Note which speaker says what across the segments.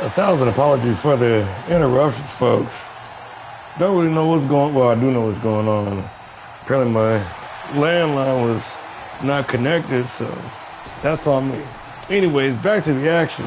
Speaker 1: 1,000 apologies for the interruptions, folks. Don't really know what's going on. Well, I do know what's going on. Apparently my landline was not connected, so that's on me. Anyways, back to the action.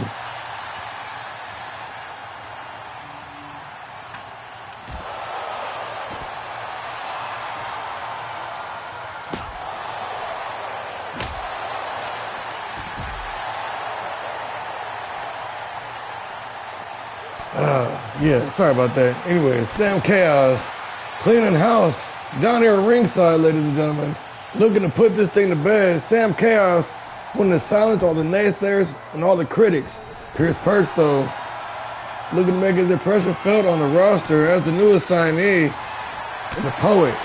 Speaker 1: Yeah, sorry about that. Anyway, Sam Chaos cleaning house down here ringside, ladies and gentlemen, looking to put this thing to bed. Sam Chaos wanting to silence all the naysayers and all the critics. Pierce Perch, though, looking to make his impression felt on the roster as the new assignee and the Poet.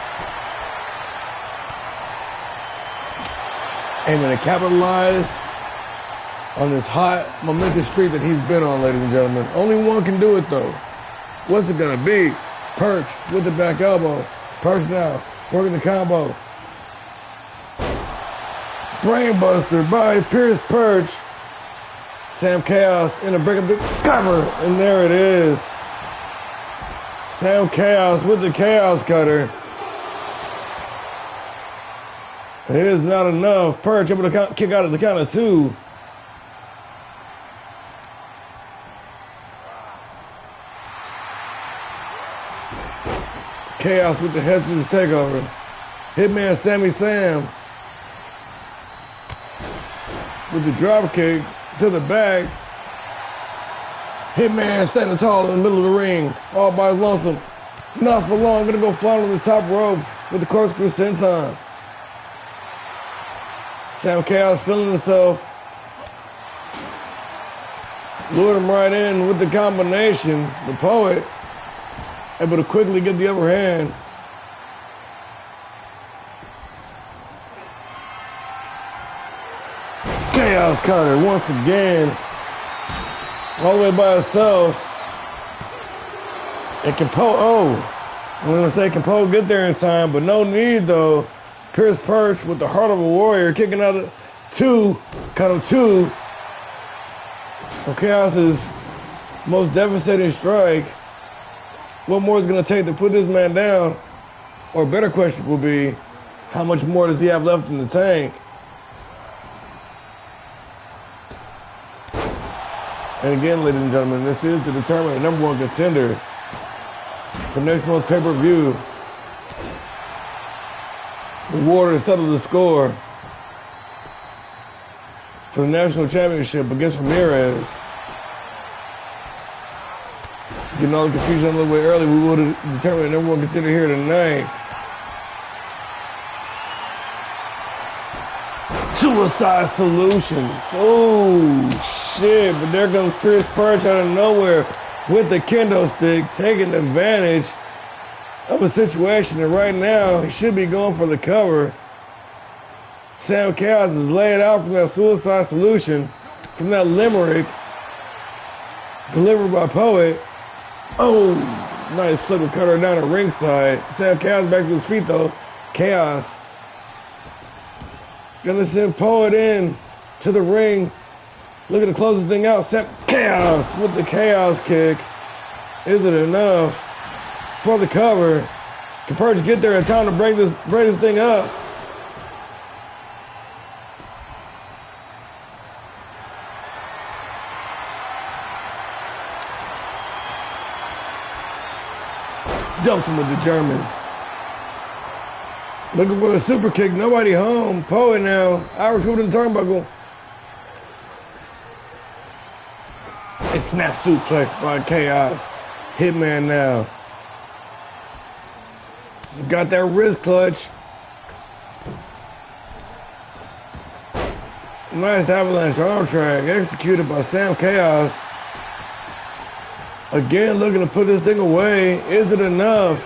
Speaker 1: Aiming to capitalize on this hot, momentous streak that he's been on, ladies and gentlemen. Only one can do it, though. What's it gonna be? Perch with the back elbow. Perch now, working the combo. Brainbuster by Pierce Perch. Sam Chaos in a break up the cover, and there it is. Sam Chaos with the Chaos Cutter. It is not enough. Perch able to kick out at the count of 2. Chaos with the head to his takeover. Hitman Sammy Sam with the drop kick to the back. Hitman standing tall in the middle of the ring, all by his lonesome. Not for long, gonna go flying on the top rope with the corkscrew senton. Sam Chaos feeling himself. Lured him right in with the combination. The Poet able to quickly get the upper hand. Chaos Cutter once again. All the way by himself. And I'm going to say Capo get there in time, but no need though. Pierce Perch with the heart of a warrior kicking out of 2, count of 2. So Chaos's most devastating strike. What more is it going to take to put this man down? Or a better question will be, how much more does he have left in the tank? And again, ladies and gentlemen, this is to determine the #1 contender for next month's pay-per-view. The war to settle the score for the national championship against Ramirez. Getting all the confusion a little bit early, we will determine the #1 contender here tonight. Suicide Solutions. Oh, shit. But there comes Pierce Perch out of nowhere with the kendo stick, taking advantage of a situation. And right now, he should be going for the cover. Sam Chaos is laid out from that Suicide Solution, from that limerick, delivered by Poet. Oh, nice slipper cutter down the ringside. Sam Chaos back to his feet though. Chaos gonna send Poet in to the ring. Looking to close the thing out. Sam Chaos with the Chaos kick. Is it enough for the cover? Can Perch get there in time to break this thing up? Jumps him with the German. Looking for the super kick. Nobody home. Poet now. Irish with the turnbuckle. A snap suplex by Chaos. Hitman now. Got that wrist clutch. Nice avalanche arm drag executed by Sam Chaos. Again, looking to put this thing away. Is it enough?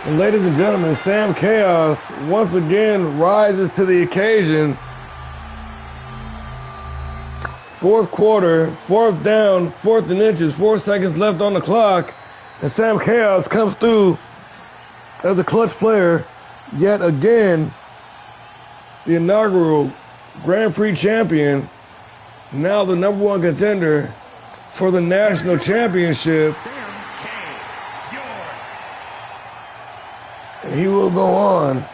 Speaker 1: And ladies and gentlemen, Sam Chaos once again rises to the occasion. Fourth quarter, 4th down, 4th and inches, 4 seconds left on the clock. And Sam Chaos comes through as a clutch player yet again. The inaugural Grand Prix champion, now the #1 contender. for the national championship. And he will go on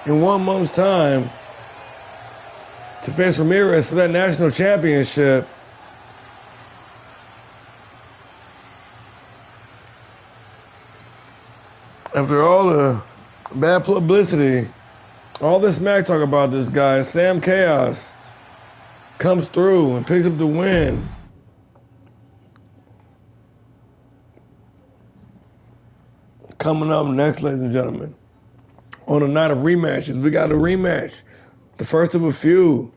Speaker 1: in 1 month's time to face Ramirez for that national championship. After all the bad publicity, all this smack talk about this guy, Sam Chaos comes through and picks up the win. Coming up next, ladies and gentlemen, on a night of rematches, we got a rematch, the first of a few.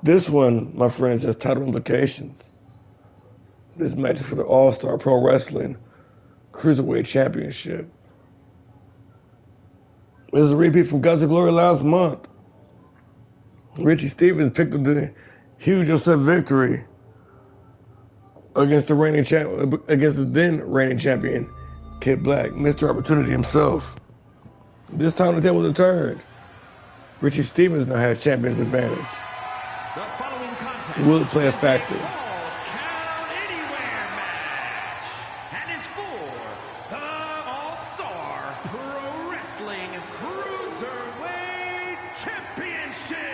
Speaker 1: This one, my friends, has title implications. This match is for the Allstar Pro Wrestling Cruiserweight Championship. This is a repeat from Guts of Glory last month. Richie Stevens picked up the huge upset victory against the then reigning champion, Kid Black, Mr. Opportunity himself. This time the tables are turned. Richie Stevens now has champion's advantage. Will it play a factor?
Speaker 2: Count Anywhere match, and is for the All-Star Pro Wrestling Cruiserweight Championship.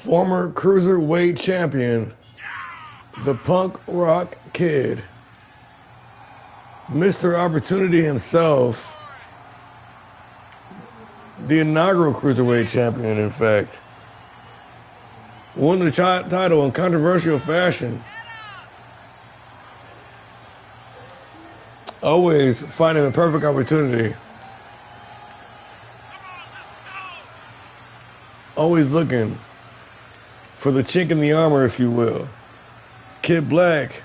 Speaker 1: Former Cruiserweight champion, the Punk Rock Kid, Mr. Opportunity himself, the inaugural Cruiserweight champion, in fact, won the title in controversial fashion, always finding the perfect opportunity, always looking for the chink in the armor, if you will. Kid Black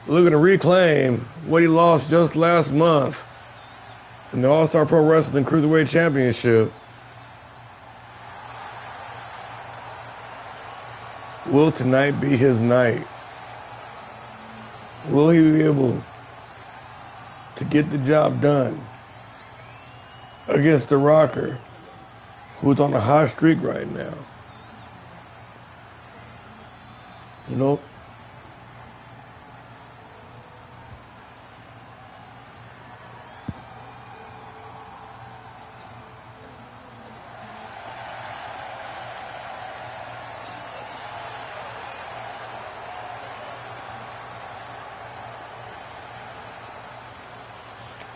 Speaker 1: looking to reclaim what he lost just last month in the All-Star Pro Wrestling Cruiserweight Championship. Will tonight be his night? Will he be able to get the job done against the Rocker, who's on a hot streak right now? Nope.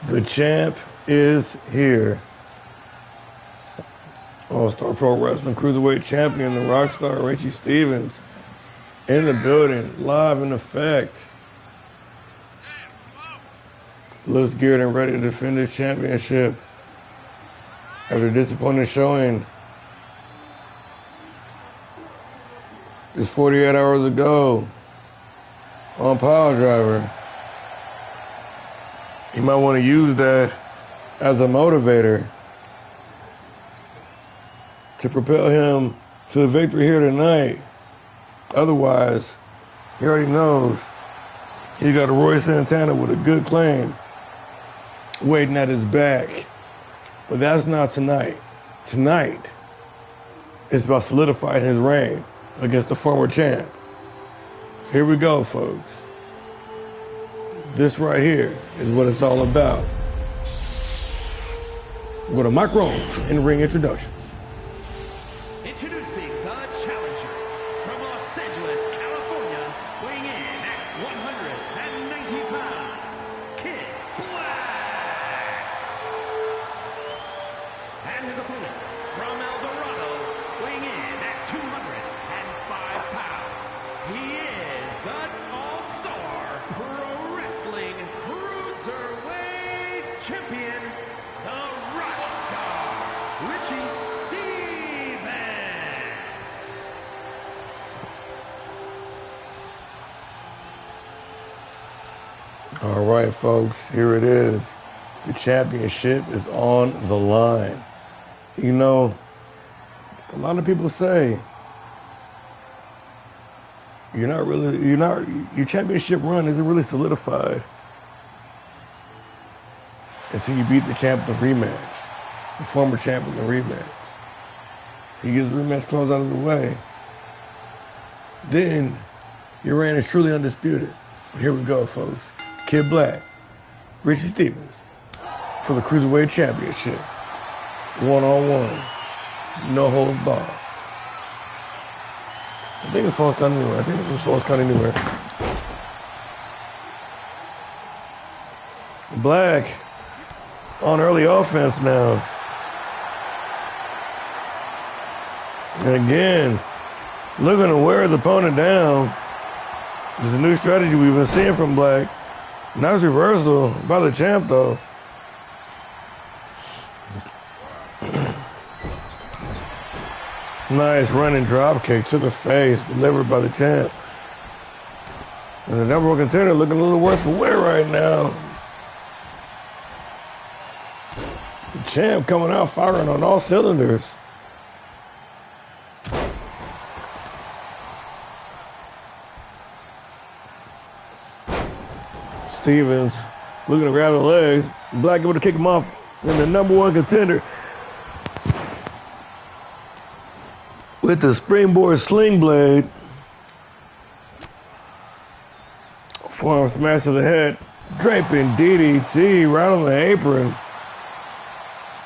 Speaker 1: The champ is here. All-Star Pro Wrestling Cruiserweight Champion, the Rockstar Richie Stevens, in the building, live in effect. Looks geared and ready to defend his championship after disappointing showing just 48 hours ago on Pile Driver. You might want to use that as a motivator to propel him to the victory here tonight. Otherwise, he already knows he got a Roy Santana with a good claim waiting at his back. But that's not tonight. Tonight, it's about solidifying his reign against the former champ. Here we go, folks. This right here is what it's all about. We'll go to Mike Rome in ring introductions.
Speaker 2: Introducing the challenger from Los Angeles, California, weighing in at 190 pounds, Kid Black. And his opponent from El Dorado, weighing in at 205 pounds. He is the All-Star Pro Wrestling Cruiserweight Champion, the Rockstar, Richie Stevens.
Speaker 1: All right, folks, here it is. The championship is on the line. You know, a lot of people say your championship run isn't really solidified until you beat the champ in the rematch, the former champ in the rematch. He gets the rematch close out of the way. Then your reign is truly undisputed. Here we go, folks. Kid Black, Richie Stevens for the Cruiserweight Championship. One-on-one. No holds barred. I think it's Falls Count Anywhere. I think it's Falls Count Anywhere. Black on early offense now. And again, looking to wear his opponent down. This is a new strategy we've been seeing from Black. Nice reversal by the champ, though. Nice running drop kick to the face, delivered by the champ. And the number one contender looking a little worse for wear right now. The champ coming out firing on all cylinders. Stevens looking to grab the legs. Black able to kick him off. And the number one contender with the springboard sling blade. Forearm smash to the head. Draping DDT right on the apron.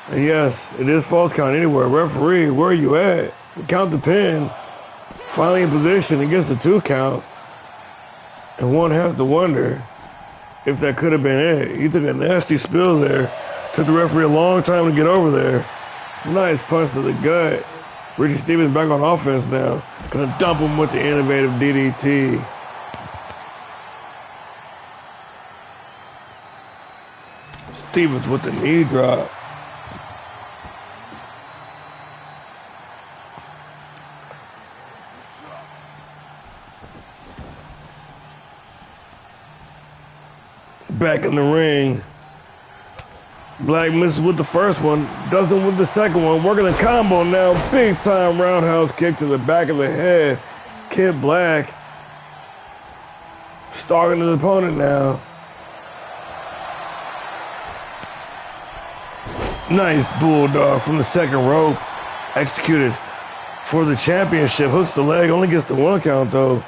Speaker 1: And yes, it is Falls Count Anywhere. Referee, where are you at? Count the pin. Finally in position against the 2 count. And one has to wonder if that could have been it. He took a nasty spill there. Took the referee a long time to get over there. Nice punch to the gut. Richie Stevens back on offense now. Gonna dump him with the innovative DDT. Stevens with the knee drop. Back in the ring. Black misses with the first one, doesn't with the second one. Working the combo now. Big time roundhouse kick to the back of the head. Kid Black stalking his opponent now. Nice bulldog from the second rope. Executed for the championship. Hooks the leg, only gets the 1 count though.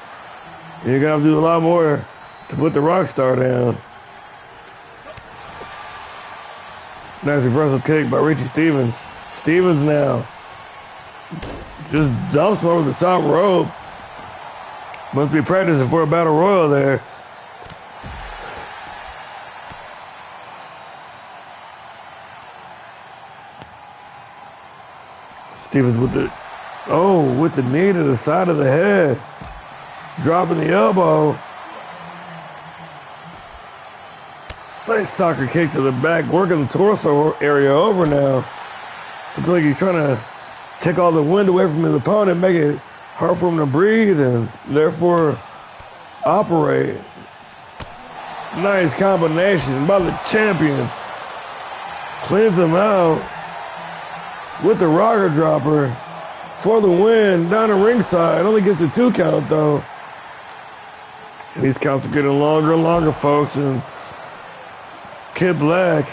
Speaker 1: You're gonna have to do a lot more to put the Rockstar down. Nice reversal kick by Richie Stevens. Stevens now just dumps him over the top rope. Must be practicing for a battle royal there. Stevens with the knee to the side of the head. Dropping the elbow. Nice soccer kick to the back, working the torso area over now. Looks like he's trying to take all the wind away from his opponent, make it hard for him to breathe and therefore operate. Nice combination by the champion. Cleans him out with the rocker dropper for the win down the ringside. Only gets the 2 count though. And these counts are getting longer and longer, folks. And Kid Black,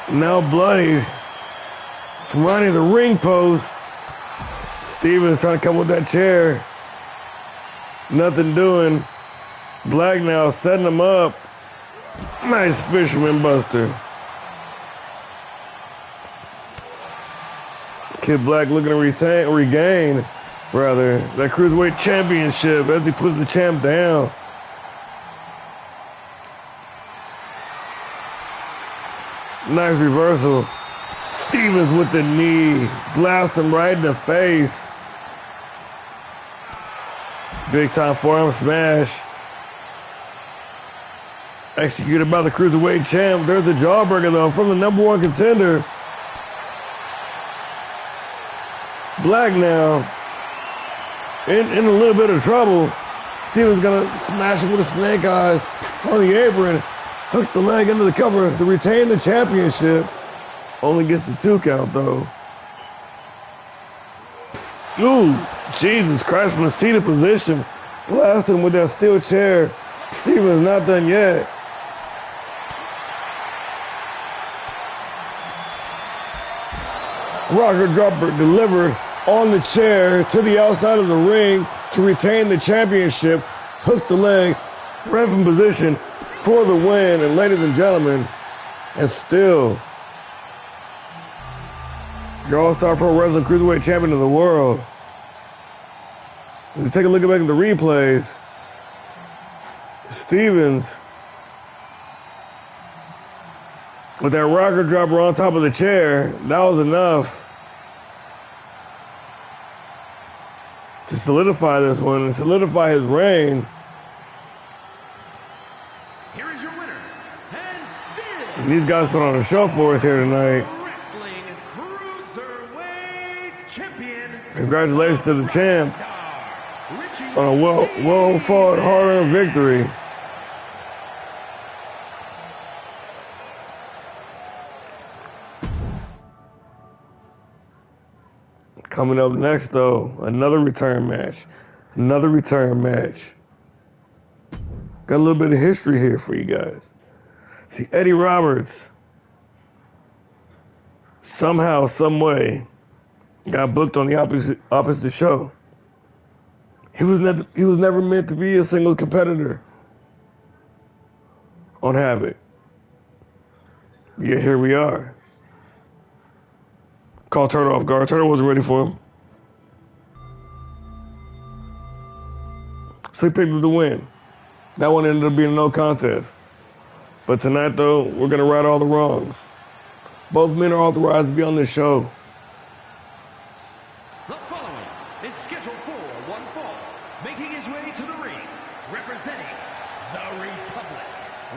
Speaker 1: now bloody, from running the ring post. Stevens trying to come with that chair. Nothing doing. Black now setting him up. Nice fisherman buster. Kid Black looking to regain that Cruiserweight Championship as he puts the champ down. Nice reversal. Stevens with the knee. Blast him right in the face. Big time forearm smash. Executed by the Cruiserweight champ. There's a jawbreaker though from the number 1 contender. Black now in a little bit of trouble. Stevens gonna smash it with a snake eyes on the apron. Hooks the leg into the cover to retain the championship. Only gets the 2 count though. Ooh, Jesus Christ, from the seated position. Blasted him with that steel chair. Stevens not done yet. Rocker dropper delivered on the chair to the outside of the ring to retain the championship. Hooks the leg, ref in position for the win. And ladies and gentlemen, and still your All-Star Pro Wrestling Cruiserweight Champion of the world. If you take a look back at the replays, Stevens with that rocker dropper on top of the chair, that was enough to solidify this one and solidify his reign.
Speaker 2: Here is your winner, and still
Speaker 1: And these guys put on a show for us here tonight.
Speaker 2: Wrestling Cruiserweight Champion.
Speaker 1: Congratulations to the champ
Speaker 2: Richie
Speaker 1: on a well-fought, hard-earned victory. Coming up next, though, another return match. Another return match. Got a little bit of history here for you guys. See, Eddie Roberts, somehow, some way, got booked on the opposite show. He was never meant to be a singles competitor on Havoc. Yet here we are. Called Turtle off guard. Turtle wasn't ready for him. So he picked up the win. That one ended up being a no contest. But tonight, though, we're going to right all the wrongs. Both men are authorized to be on this show.
Speaker 2: The following is scheduled for one fall, making his way to the ring, representing the Republic,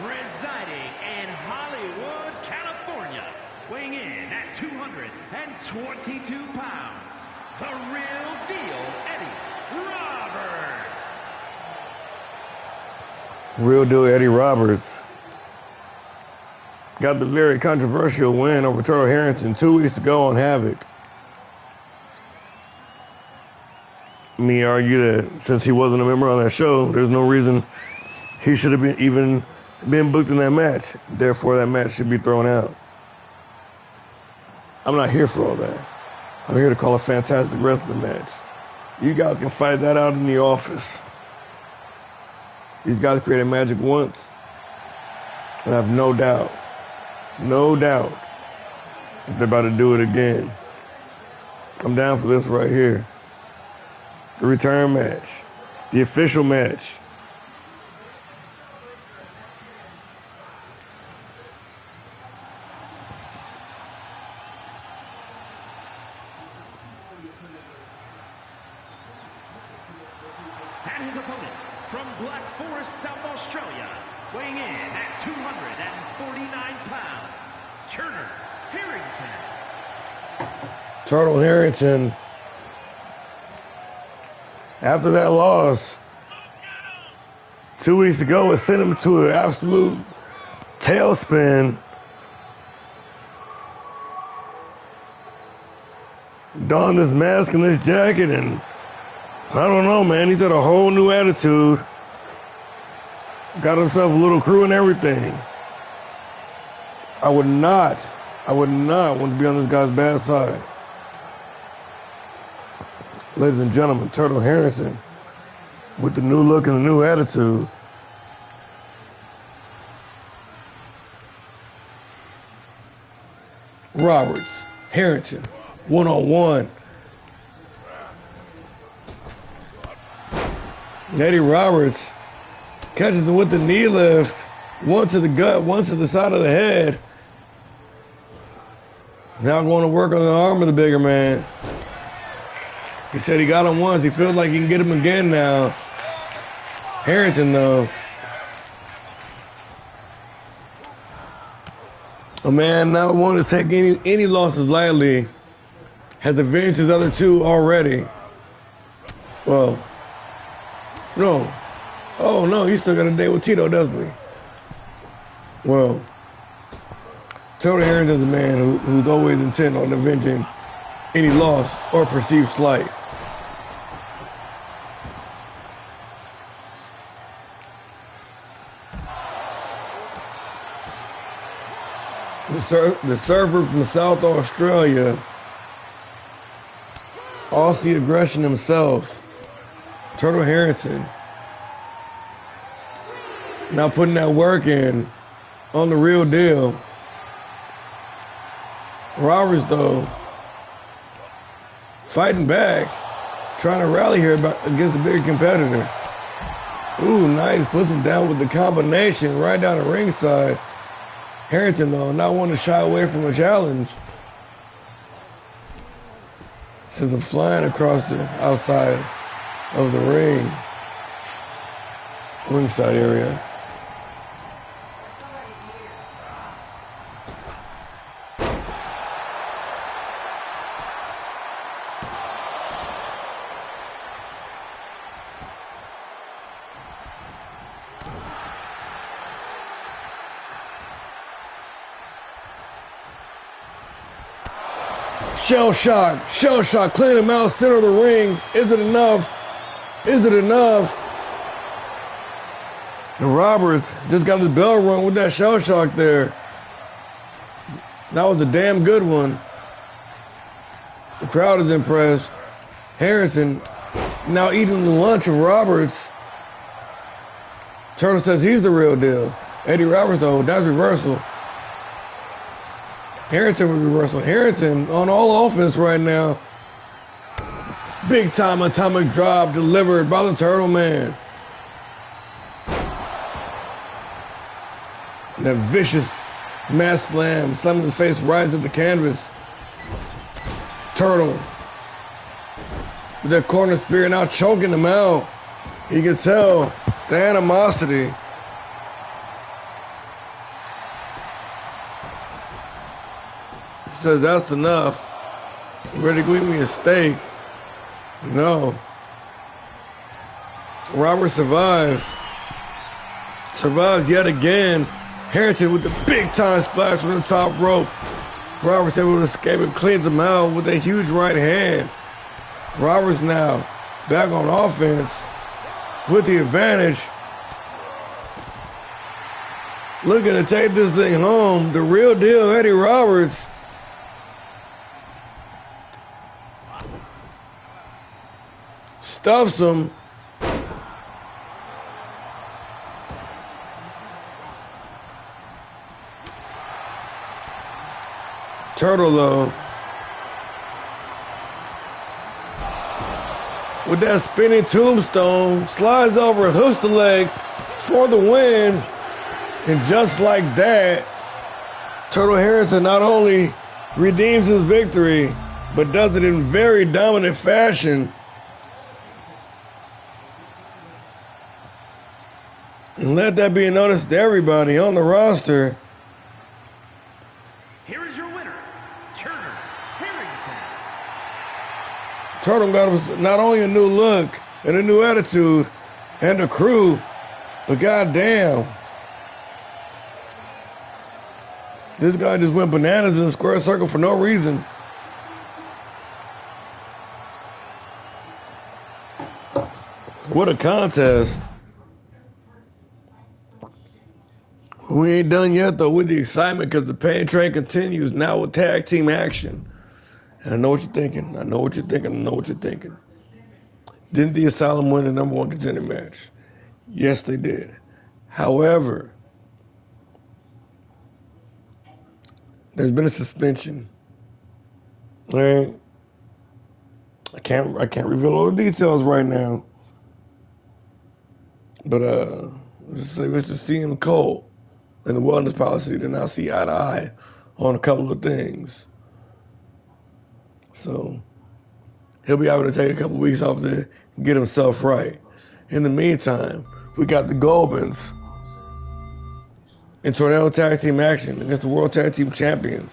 Speaker 2: residing in Hollywood, California, weighing in at 222 pounds, the real deal, Eddie Roberts.
Speaker 1: Real deal Eddie Roberts got the very controversial win over Turtle Harrington 2 weeks ago on Havoc. Me argue that since he wasn't a member on that show, there's no reason he should have been booked in that match. Therefore, that match should be thrown out. I'm not here for all that. I'm here to call a fantastic wrestling match. You guys can fight that out in the office. These guys created magic once, and I have no doubt that they're about to do it again. I'm down for this right here. The return match. The official match.
Speaker 2: And his opponent from Black Forest, South Australia, weighing in at 249 pounds, Turner Harrington.
Speaker 1: Turtle Harrington, after that loss 2 weeks ago, it sent him to an absolute tailspin. Donned this mask and this jacket, and I don't know, man, he's got a whole new attitude. Got himself a little crew and everything. I would not want to be on this guy's bad side. Ladies and gentlemen, Turtle Harrison with the new look and the new attitude. Roberts, Harrington, one-on-one. Eddie Roberts catches him with the knee lift, one to the gut, one to the side of the head. Now going to work on the arm of the bigger man. He said he got him once. He feels like he can get him again now. Harrington, though, a man not wanting to take any losses lightly, has avenged his other two already. Well, no, Oh no, he still got a date with Tito, doesn't he? Well, Tony Harrington's a man who's always intent on avenging any loss or perceived slight. The surfer from South Australia, Aussie aggression himself, Turtle Harrington, now putting that work in on the real deal. Roberts, though, fighting back, trying to rally here against a bigger competitor. Ooh, nice, puts him down with the combination right down the ringside. Harrington, though, not wanting to shy away from a challenge. Sends him flying across the outside of the ringside area. Shell shock, clean him out, center of the ring. Is it enough? Is it enough? And Roberts just got his bell rung with that shell shock there. That was a damn good one. The crowd is impressed. Harrison now eating the lunch of Roberts. Turtle says he's the real deal. Eddie Roberts, though, that's reversal. Harrington with reversal. Harrington on all offense right now. Big time atomic drop delivered by the Turtle Man. That vicious mass slam, slamming his face right into the canvas. Turtle with that corner spear now choking him out. You can tell the animosity. Says that's enough. Ready to give me a steak? No. Robert survives. Survives yet again. Harrington with the big time splash from the top rope. Robert's able to escape and cleans him out with a huge right hand. Roberts now back on offense with the advantage. Looking to take this thing home. The real deal, Eddie Roberts. Stuffs him. Turtle, though, with that spinning tombstone, slides over, hooks the leg for the win. And just like that, Turtle Harrison not only redeems his victory, but does it in very dominant fashion. And let that be noticed to everybody on the roster.
Speaker 2: Here is your winner, Turtle Harrington.
Speaker 1: Turtle got not only a new look and a new attitude and a crew, but goddamn, this guy just went bananas in the square circle for no reason. What a contest. We ain't done yet, though, with the excitement, because the pain train continues now with tag team action. And I know what you're thinking. I know what you're thinking. I know what you're thinking. Didn't the Asylum win the #1 contender match? Yes, they did. However, there's been a suspension. All right? I can't reveal all the details right now. But let's say Mr. CM Cole and the wellness policy did not see eye to eye on a couple of things. So he'll be able to take a couple weeks off to get himself right. In the meantime, we got the Goldmans in Tornado Tag Team action against the World Tag Team Champions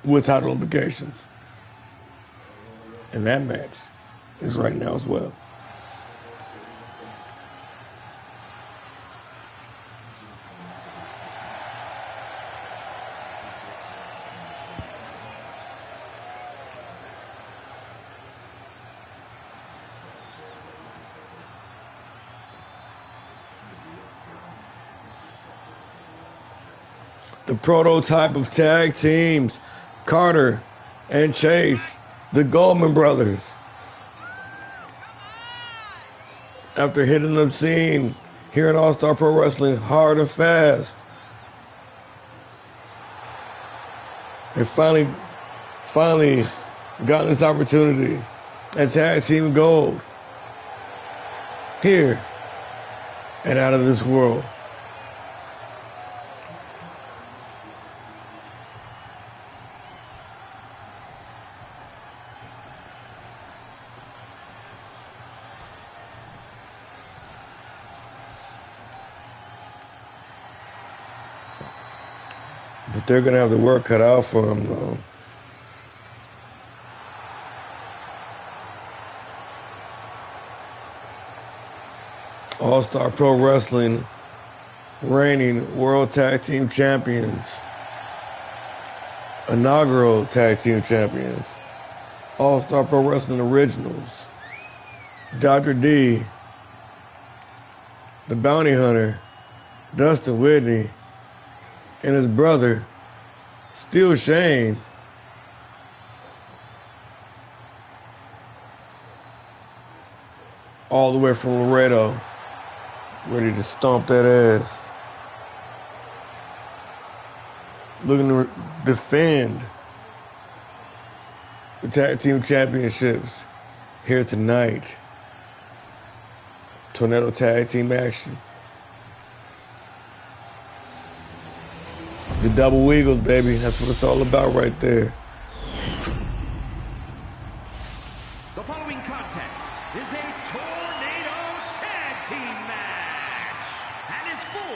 Speaker 1: with title implications. And that match is right now as well. The prototype of tag teams, Carter and Chase, the Goldman brothers. After hitting the scene here in All-Star Pro Wrestling hard and fast, they finally gotten this opportunity at Tag Team Gold here and Out of This World. But they're going to have the work cut out for them, though. All-Star Pro Wrestling reigning World Tag Team Champions. Inaugural Tag Team Champions. All-Star Pro Wrestling Originals. Dr. D. The Bounty Hunter. Dustin Whitney. And his brother, Steel Shane, all the way from Laredo, ready to stomp that ass. Looking to defend the Tag Team Championships here tonight. Tornado Tag Team action. The Double Eagles, baby. That's what it's all about right there.
Speaker 2: The following contest is a Tornado Tag Team match and is for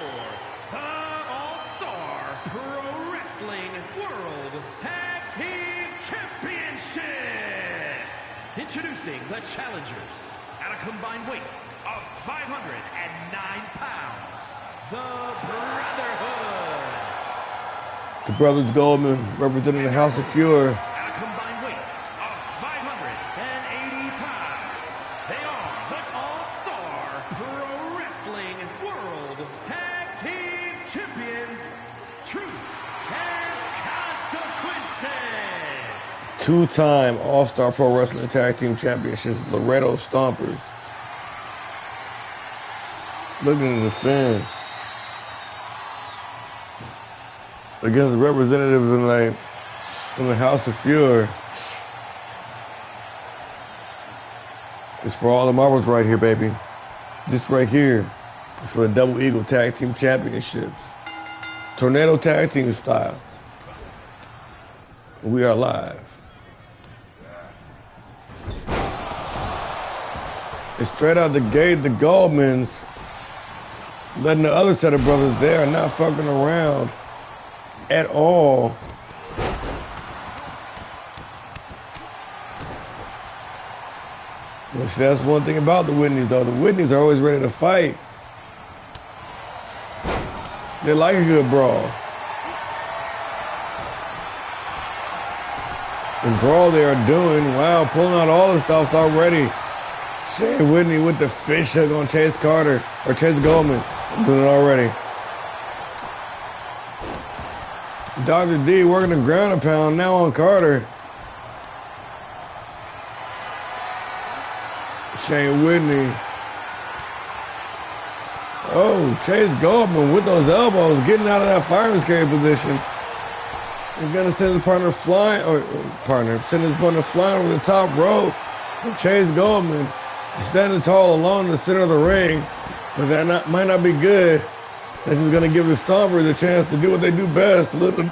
Speaker 2: the All-Star Pro Wrestling World Tag Team Championship. Introducing the challengers at a combined weight of 509 pounds. The Brotherhood.
Speaker 1: The Brothers Goldman representing the House of Fury.
Speaker 2: At a combined weight of 580 pounds, they are the All-Star Pro Wrestling World Tag Team Champions, Truth and Consequences.
Speaker 1: Two-time All-Star Pro Wrestling Tag Team Championships, Laredo Stompers. Looking to defend against representatives from the House of Fury. It's for all the marbles right here, baby. This right here is for the Double Eagle Tag Team Championships. Tornado Tag Team style. We are live. And straight out the gate, the Goldmans letting the other set of brothers there not fucking around at all. Which that's one thing about the Whitneys, though. The Whitneys are always ready to fight. They like a good brawl. The brawl they are doing, wow, pulling out all the stops already. Shane Whitney with the fish hook on Chase Carter, or Chase Goldman, doing it already. Dr. D working the ground and pound now on Carter. Shane Whitney. Oh, Chase Goldman with those elbows, getting out of that fireman's carry position. He's gonna send his partner flying, send his partner flying over the top rope. And Chase Goldman standing tall alone in the center of the ring, but that might not be good. This is going to give the Stompers a chance to do what they do best, a little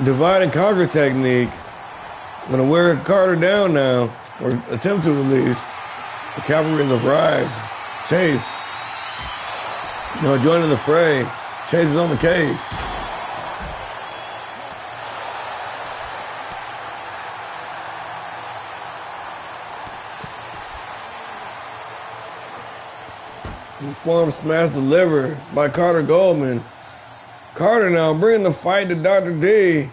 Speaker 1: divide and conquer technique. Going to wear Carter down now, or attempt to at least. The cavalry has arrived. Chase, joining the fray. Chase is on the case. Form smash delivered by Carter Goldman. Carter now bringing the fight to Dr. D.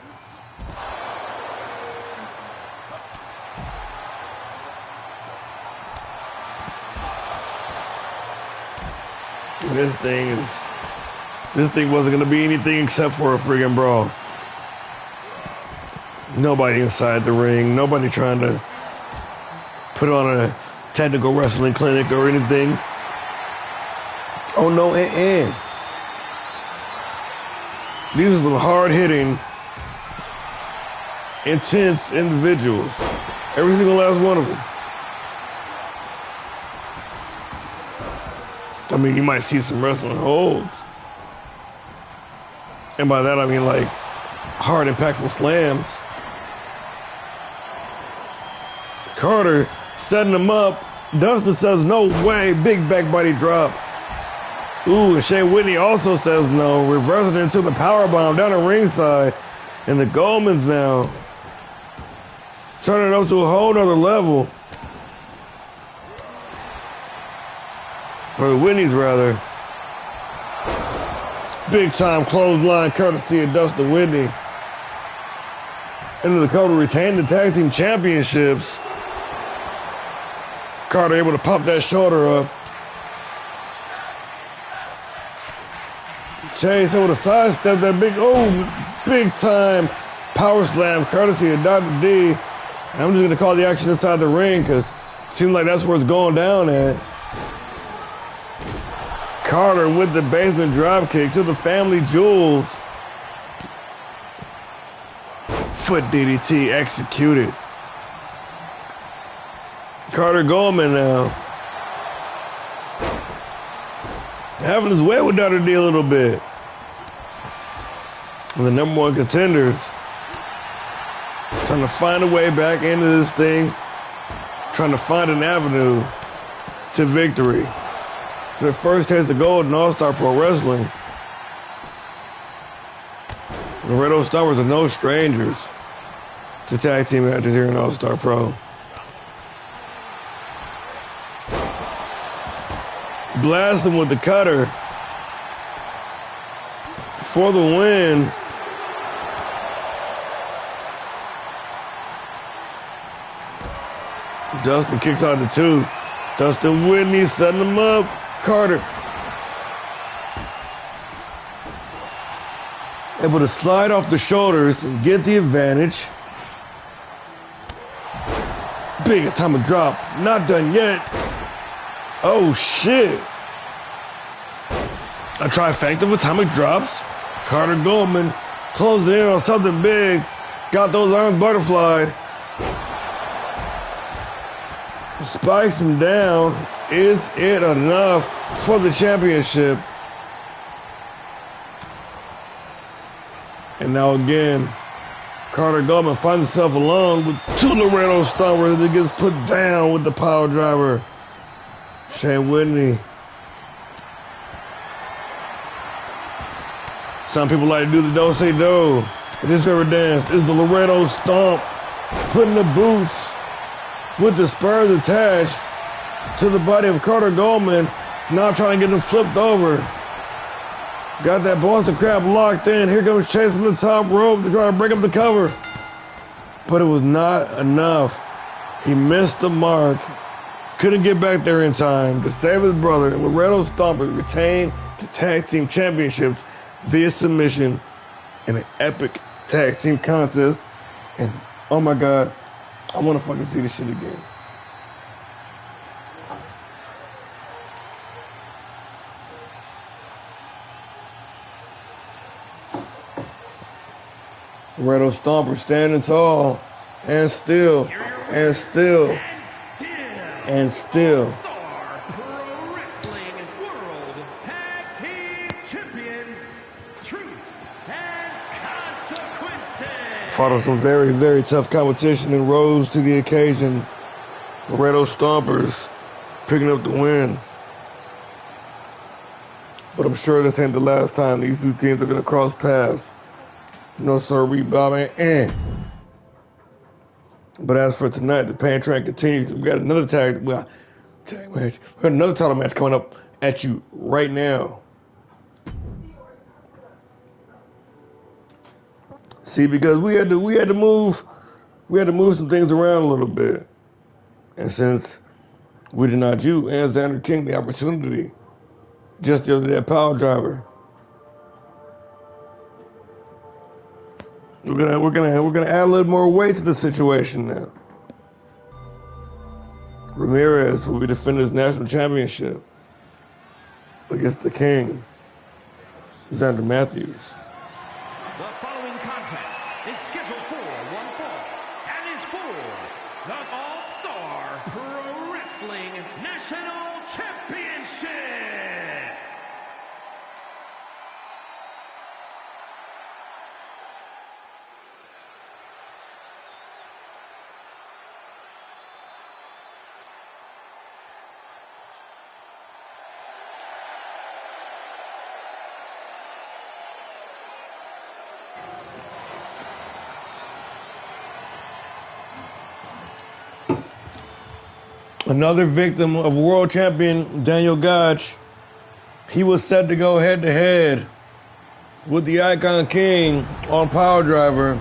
Speaker 1: This thing is This thing wasn't going to be anything except for a friggin' brawl. Nobody inside the ring. Nobody trying to put on a technical wrestling clinic or anything. Oh, no, These are some hard-hitting, intense individuals. Every single last one of them. I mean, you might see some wrestling holds. And by that, I mean, like, hard, impactful slams. Carter setting him up. Dustin says, no way. Big back body drop. Ooh, and Shane Whitney also says no. Reversing into the powerbomb down the ringside. And the Goldmans now turning it up to a whole nother level. Or the Whitneys, rather. Big time clothesline courtesy of Dustin Whitney. Into the Dakota retain the tag team championships. Carter able to pop that shoulder up. Chase able to sidestep that big time power slam courtesy of Dr. D. I'm just going to call the action inside the ring because it seems like that's where it's going down at. Carter with the basement drop kick to the family jewels. Foot DDT executed. Carter Goldman now having his way with Dr. D a little bit. And the number one contenders trying to find a way back into this thing, trying to find an avenue to victory. It's their first taste of gold in All-Star Pro Wrestling. The Red Oak Stompers are no strangers to tag team matches here in All-Star Pro. Blast him with the cutter for the win. Dustin kicks out the two. Dustin Whitney setting him up. Carter able to slide off the shoulders and get the advantage. Big atomic drop. Not done yet. Oh, shit. A trifecta of atomic drops. Carter Goldman closing in on something big. Got those arms butterflied. Spikes him down. Is it enough for the championship? And now again, Carter Goldman finds himself alone with two Laredo Stompers that gets put down with the power driver. Shane Whitney. Some people like to do the do-say-do. But this ever dance is the Laredo Stomp. Putting the boots with the spurs attached to the body of Carter Goldman. Now trying to get him flipped over. Got that Boston Crab locked in. Here comes Chase from the top rope to try to break up the cover. But it was not enough. He missed the mark. Couldn't get back there in time to save his brother. Laredo Stompers retained the tag team championships via submission in an epic tag team contest. And oh my God, I want to fucking see this shit again. Laredo Stompers standing tall and still and still. And still.
Speaker 2: Allstar Pro Wrestling World Tag Team Champions, Truth and Consequences.
Speaker 1: Fought on some very, very tough competition and rose to the occasion. Laredo Stompers picking up the win. But I'm sure this ain't the last time these two teams are going to cross paths. No, sir, Bobby. But as for tonight, the pain train continues. We got another tag match. We got another title match coming up at you right now. See, because we had to move some things around a little bit, and since we did not you and Xander King the opportunity just the other day, power driver We're gonna add a little more weight to the situation now. Ramirez will be defending his national championship against the King, Xander Matthews.
Speaker 2: The following contest is scheduled for one fall and is for the All-Star Pro Wrestling National Championship.
Speaker 1: Another victim of world champion Daniel Gotch. He was set to go head-to-head with the Icon King on Power Driver.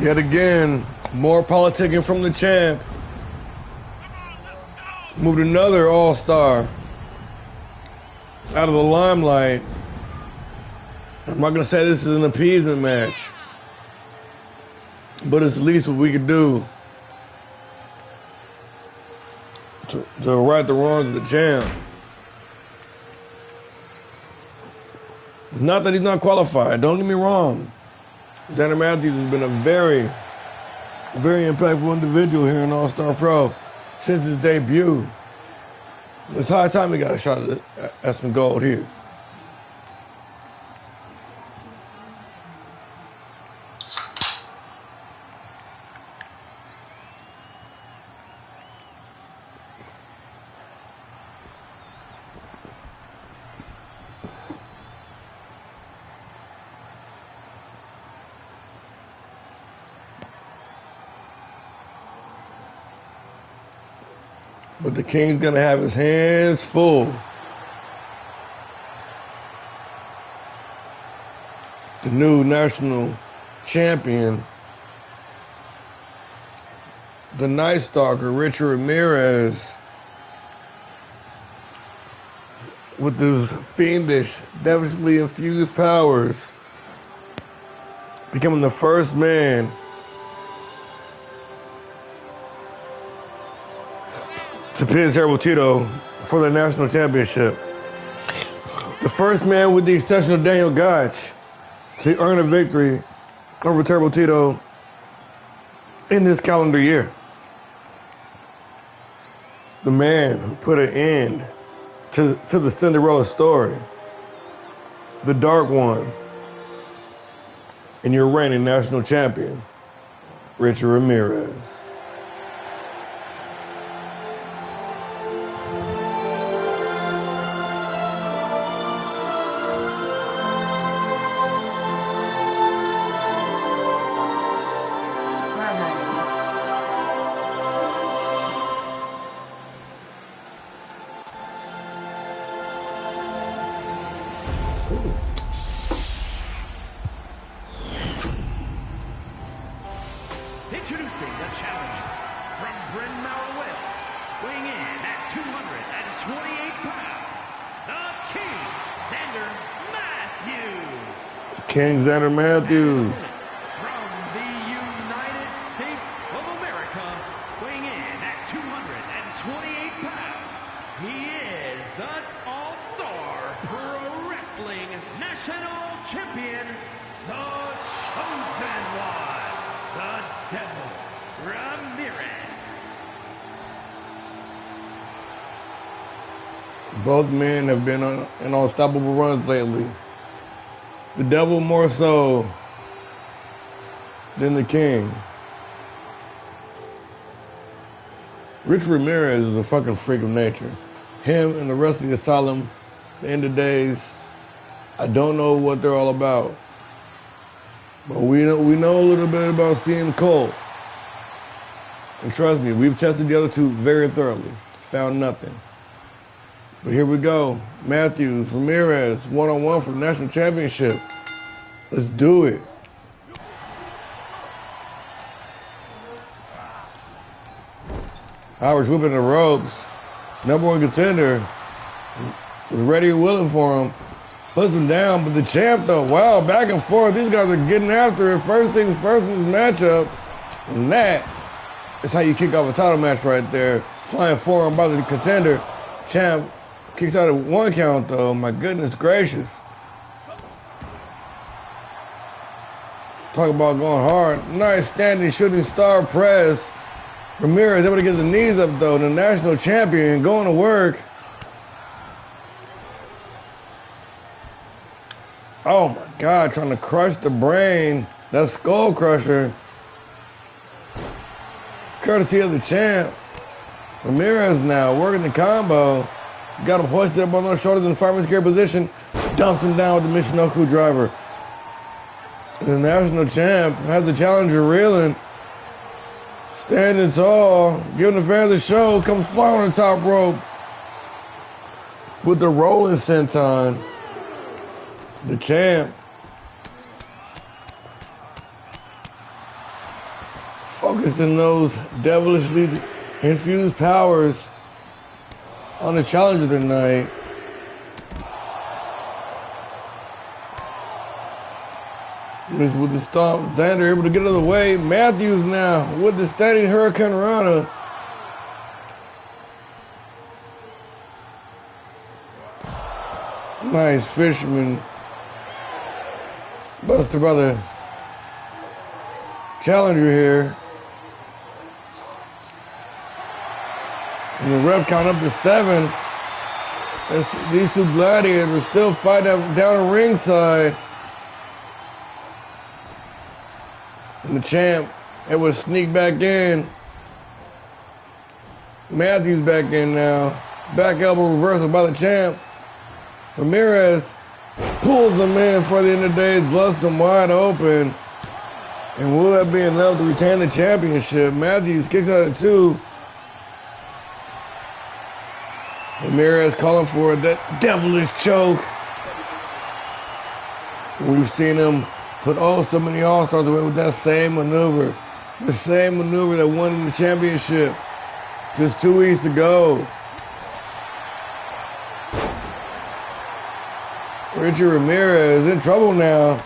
Speaker 1: Yet again, more politicking from the champ. Moved another All-Star out of the limelight. I'm not going to say this is an appeasement match, but it's at least what we could do to right the wrongs of the champ. It's not that he's not qualified. Don't get me wrong. Xander Matthews has been a very, very impactful individual here in All-Star Pro since his debut. So it's high time he got a shot at some gold here. But the King's gonna have his hands full. The new national champion, the Night Stalker, Richard Ramirez, with his fiendish, devilishly infused powers, becoming the first man to pin Terrible Tito for the national championship. The first man, with the exception of Daniel Gotch, to earn a victory over Terrible Tito in this calendar year. The man who put an end to the Cinderella story. The Dark One. And your reigning national champion, Richard Ramirez.
Speaker 2: Introducing the challenger from Bryn Mawr, Wales, weighing in at 228 pounds, the King, Xander Matthews.
Speaker 1: King Xander Matthews.
Speaker 2: From the United States of America, weighing in at 228 pounds, he is the All-Star Pro Wrestling National Champion, the Chosen One, the Devil Ramirez.
Speaker 1: Both men have been on unstoppable runs lately. The Devil more so than the King. Rich Ramirez is a fucking freak of nature. Him and the rest of the Asylum, the end of days, I don't know what they're all about. But we know a little bit about CM Cole. And trust me, we've tested the other two very thoroughly. Found nothing. But here we go. Matthews, Ramirez, one-on-one for the national championship. Let's do it. Howard's whipping the ropes. Number one contender was ready and willing for him. puts him down, but the champ though, wow, back and forth. These guys are getting after it. First things first in this matchup. And that is how you kick off a title match right there. Flying forward by the contender. Champ kicks out at 1 count though. My goodness gracious. Talk about going hard. Nice standing shooting star press. Ramirez able to get the knees up though. The national champion going to work. Oh my God, trying to crush the brain. That skull crusher. Courtesy of the champ. Ramirez now working the combo. Got him hoisted up on those shoulders in the fireman's carry position. Dumps him down with the Michinoku driver. The national champ has the challenger reeling. Standing tall, giving the fans a show, comes flying on the top rope with the rolling senton. The champ focusing those devilishly infused powers on the challenger tonight. This with the stomp. Xander able to get out of the way. Matthews now with the standing Hurricane Rana. Nice fisherman. Buster by the challenger here. And the ref count up to 7. These two gladiators are still fighting down the ringside. And the champ able to sneak back in. Matthews back in now. Back elbow reversal by the champ. Ramirez pulls him in for the end of the day, busts him wide open. And will that be enough to retain the championship? Matthews kicks out at 2. Ramirez calling for that devilish choke. We've seen him put so many All-Stars away with that same maneuver. The same maneuver that won the championship just 2 weeks ago. Richard Ramirez in trouble now.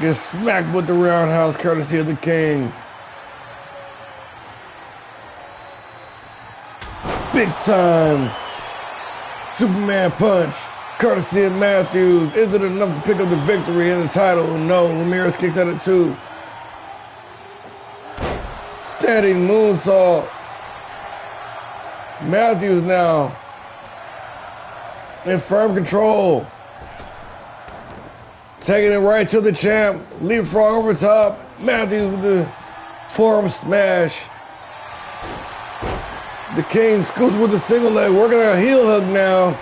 Speaker 1: Gets smacked with the roundhouse courtesy of the King. Big time Superman punch courtesy of Matthews. Is it enough to pick up the victory and the title? No. Ramirez kicks out at 2. Standing moonsault. Matthews now in firm control. Taking it right to the champ. Leapfrog over top. Matthews with the forearm smash. The King scoops with the single leg. Working on a heel hook now.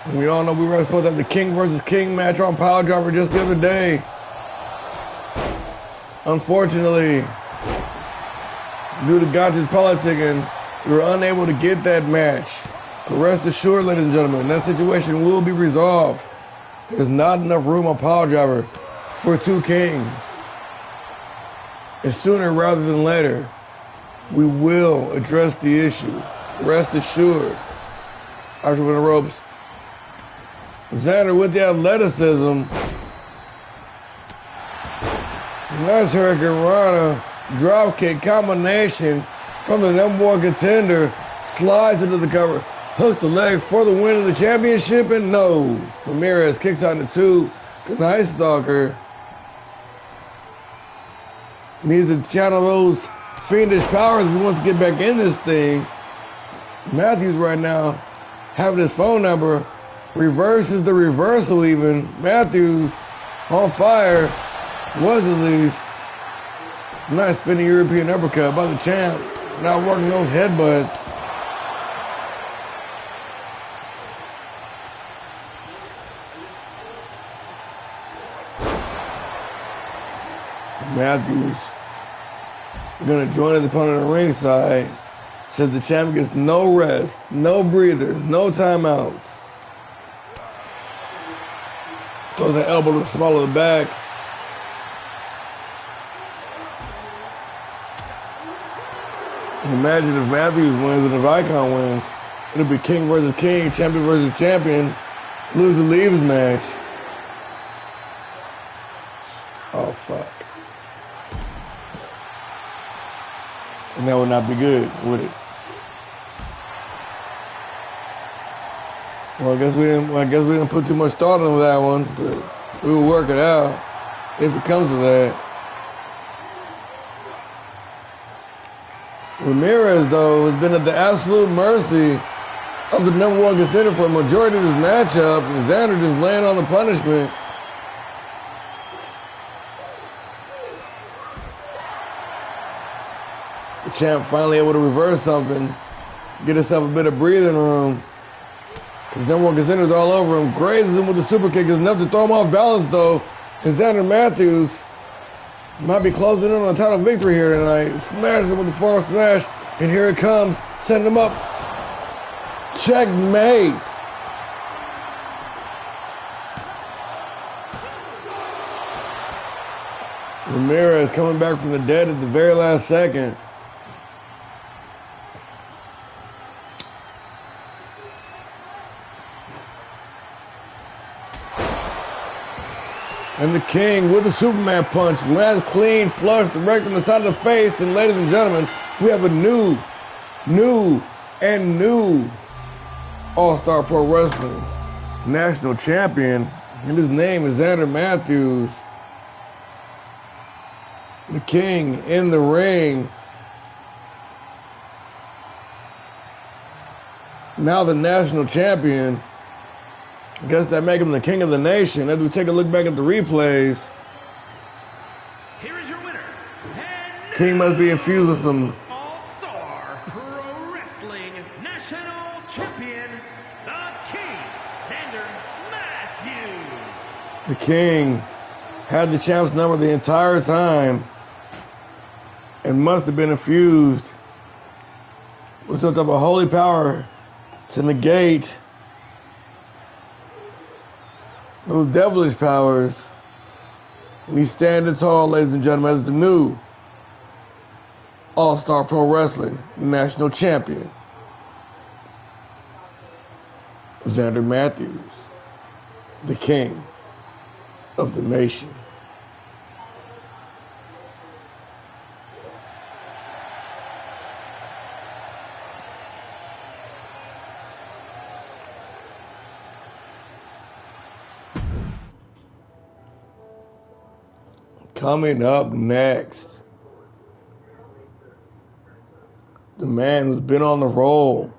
Speaker 1: And we all know we were supposed to have the King versus King match on Power Driver just the other day. Unfortunately, due to Gotcha's politicking, we were unable to get that match. But rest assured, ladies and gentlemen, that situation will be resolved. There's not enough room on Power Driver for 2 Kings. And sooner rather than later, we will address the issue. Rest assured. Archer with the ropes. Xander with the athleticism. Nice Hurricane Rana dropkick combination from the #1 contender. Slides into the cover. Hooks the leg for the win of the championship. And no. Ramirez kicks out the 2. The Night Stalker needs to channel those fiendish powers if he wants to get back in this thing. Matthews right now having his phone number. Reverses the reversal even. Matthews on fire. Was at least. Nice spinning European uppercut by the champ. Now working those headbutts. Matthews gonna join his opponent on the ringside. Says the champ gets no rest, no breathers, no timeouts. Throws an elbow to the small of the back. Imagine if Matthews wins and if Icon wins. It'll be King versus King, champion versus champion, loser leaves match. Oh, fuck. And that would not be good, would it? Well, I guess we didn't put too much thought into that one, but we will work it out if it comes to that. Ramirez, though, has been at the absolute mercy of the number one contender for a majority of this matchup, and Xander just laying on the punishment. The champ finally able to reverse something, get himself a bit of breathing room. Because number one contenders all over him, grazes him with the super kick is enough to throw him off balance, though. And Xander Matthews might be closing in on a title victory here tonight. Smashes him with the forearm smash, and here it comes, setting him up. Checkmate. Ramirez coming back from the dead at the very last second. And the King with the Superman punch lands clean, flush, direct on the side of the face. And ladies and gentlemen, we have a new All-Star Pro Wrestling National Champion. And his name is Xander Matthews. The King in the ring. Now the national champion. I guess that make him the king of the nation. As we take a look back at the replays,
Speaker 2: Here is your winner.
Speaker 1: King must be infused with some
Speaker 2: All-Star Pro Wrestling National Champion, the King, Xander Matthews.
Speaker 1: The King had the champ's number the entire time and must have been infused with some type of holy power to negate those devilish powers. And he's standing tall, ladies and gentlemen, as the new All-Star Pro Wrestling National Champion, Xander Matthews, the King of the nation. Coming up next, the man who's been on the roll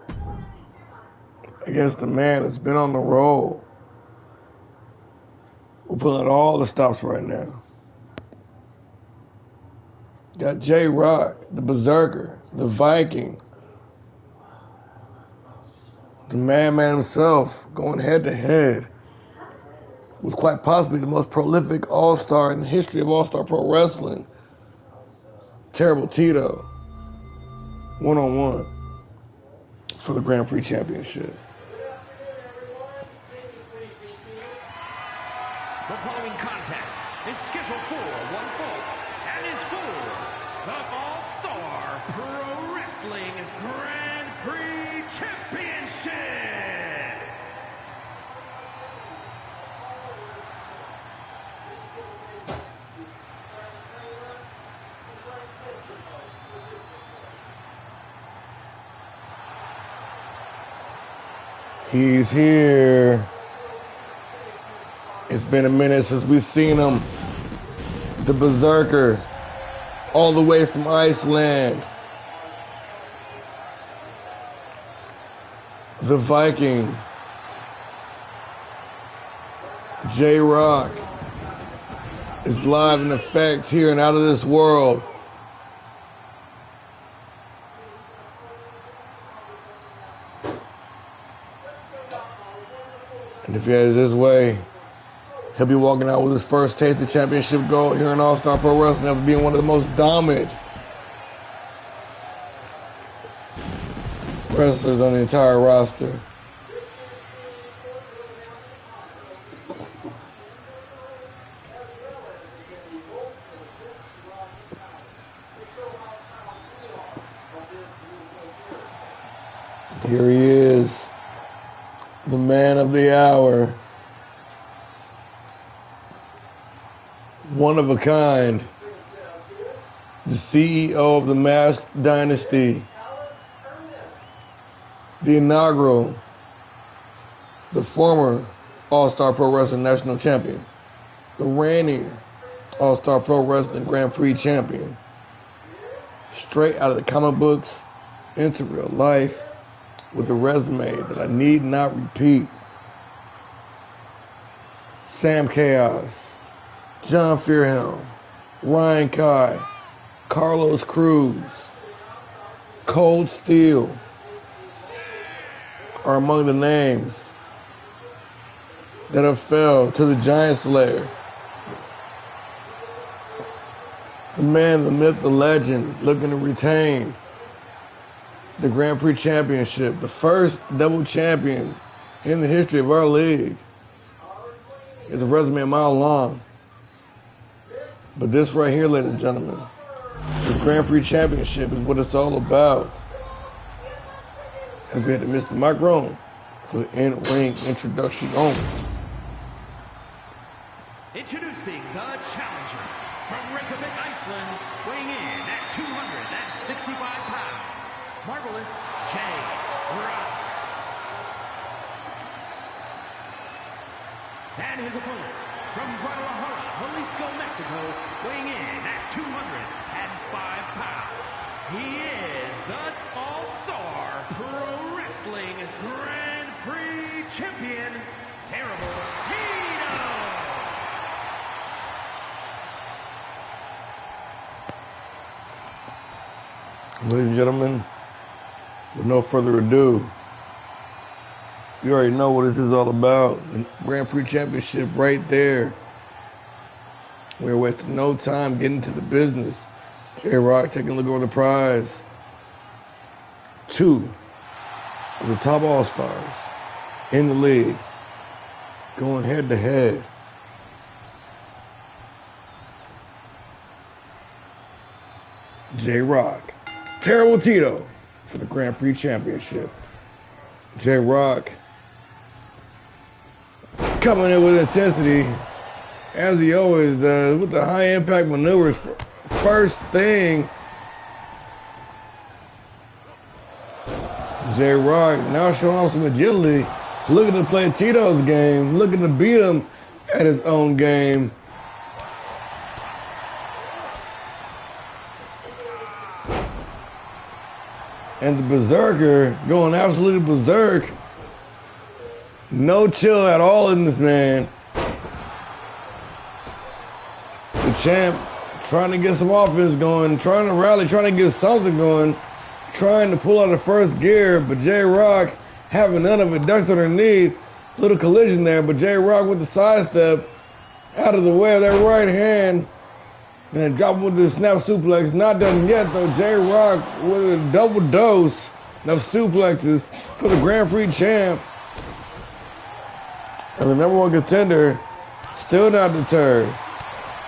Speaker 1: against the man that's been on the roll. We're pulling out all the stops right now. Got J-Rock, the Berserker, the Viking, the Madman himself going head to head with quite possibly the most prolific All-Star in the history of All-Star Pro Wrestling, Terrible Tito, one-on-one for the Grand Prix Championship.
Speaker 2: The following contest is scheduled for one fall and is for the All-Star Pro Wrestling Grand Prix Championship.
Speaker 1: He's here. It's been a minute since we've seen him. The Berserker, all the way from Iceland. The Viking, J-Rock, is live in effect here and out of this world. And if he has his way, he'll be walking out with his first taste of championship gold here in All-Star Pro Wrestling after being one of the most dominant wrestlers on the entire roster. Here he is, the man of the hour. One of a kind. The CEO of the Mask Dynasty. The inaugural, the former All-Star Pro Wrestling National Champion. The reigning All-Star Pro Wrestling Grand Prix Champion. Straight out of the comic books into real life with a resume that I need not repeat. Sam Chaos, John Fearhelm, Ryan Kai, Carlos Cruz, Cold Steel are among the names that have fell to the Giant Slayer. The man, the myth, the legend, looking to retain the Grand Prix Championship, the first double champion in the history of our league. It's a resume a mile long. But this right here, ladies and gentlemen, the Grand Prix Championship is what it's all about. As we had to Mr. Mike Rowan for the in-ring introduction only.
Speaker 2: Introducing the challenger from Reykjavik, Iceland, weighing in at 265 pounds, Marvelous J-Rock. And his opponent from Guadalajara, Jalisco, Mexico, weighing in at 205 pounds. He is the All-Star Pro Wrestling Grand Prix Champion, Terrible Tito.
Speaker 1: Ladies and gentlemen, with no further ado, you already know what this is all about. The Grand Prix Championship right there. We're wasting no time getting to the business. J-Rock taking a look over the prize. 2 of the top All-Stars in the league going head to head. J-Rock, Terrible Tito for the Grand Prix Championship. J-Rock coming in with intensity, as he always does, with the high impact maneuvers. First thing, J-Rock now showing off some agility, looking to play Tito's game, looking to beat him at his own game. And the Berserker going absolutely berserk. No chill at all in this man. The champ trying to get some offense going, trying to rally, trying to get something going, trying to pull out the first gear, but J-Rock having none of it, ducks underneath. Little collision there, but J-Rock with the sidestep out of the way of that right hand. And drop him with the snap suplex. Not done yet though. J-Rock with a double dose of suplexes for the Grand Prix champ. And the number one contender still not deterred.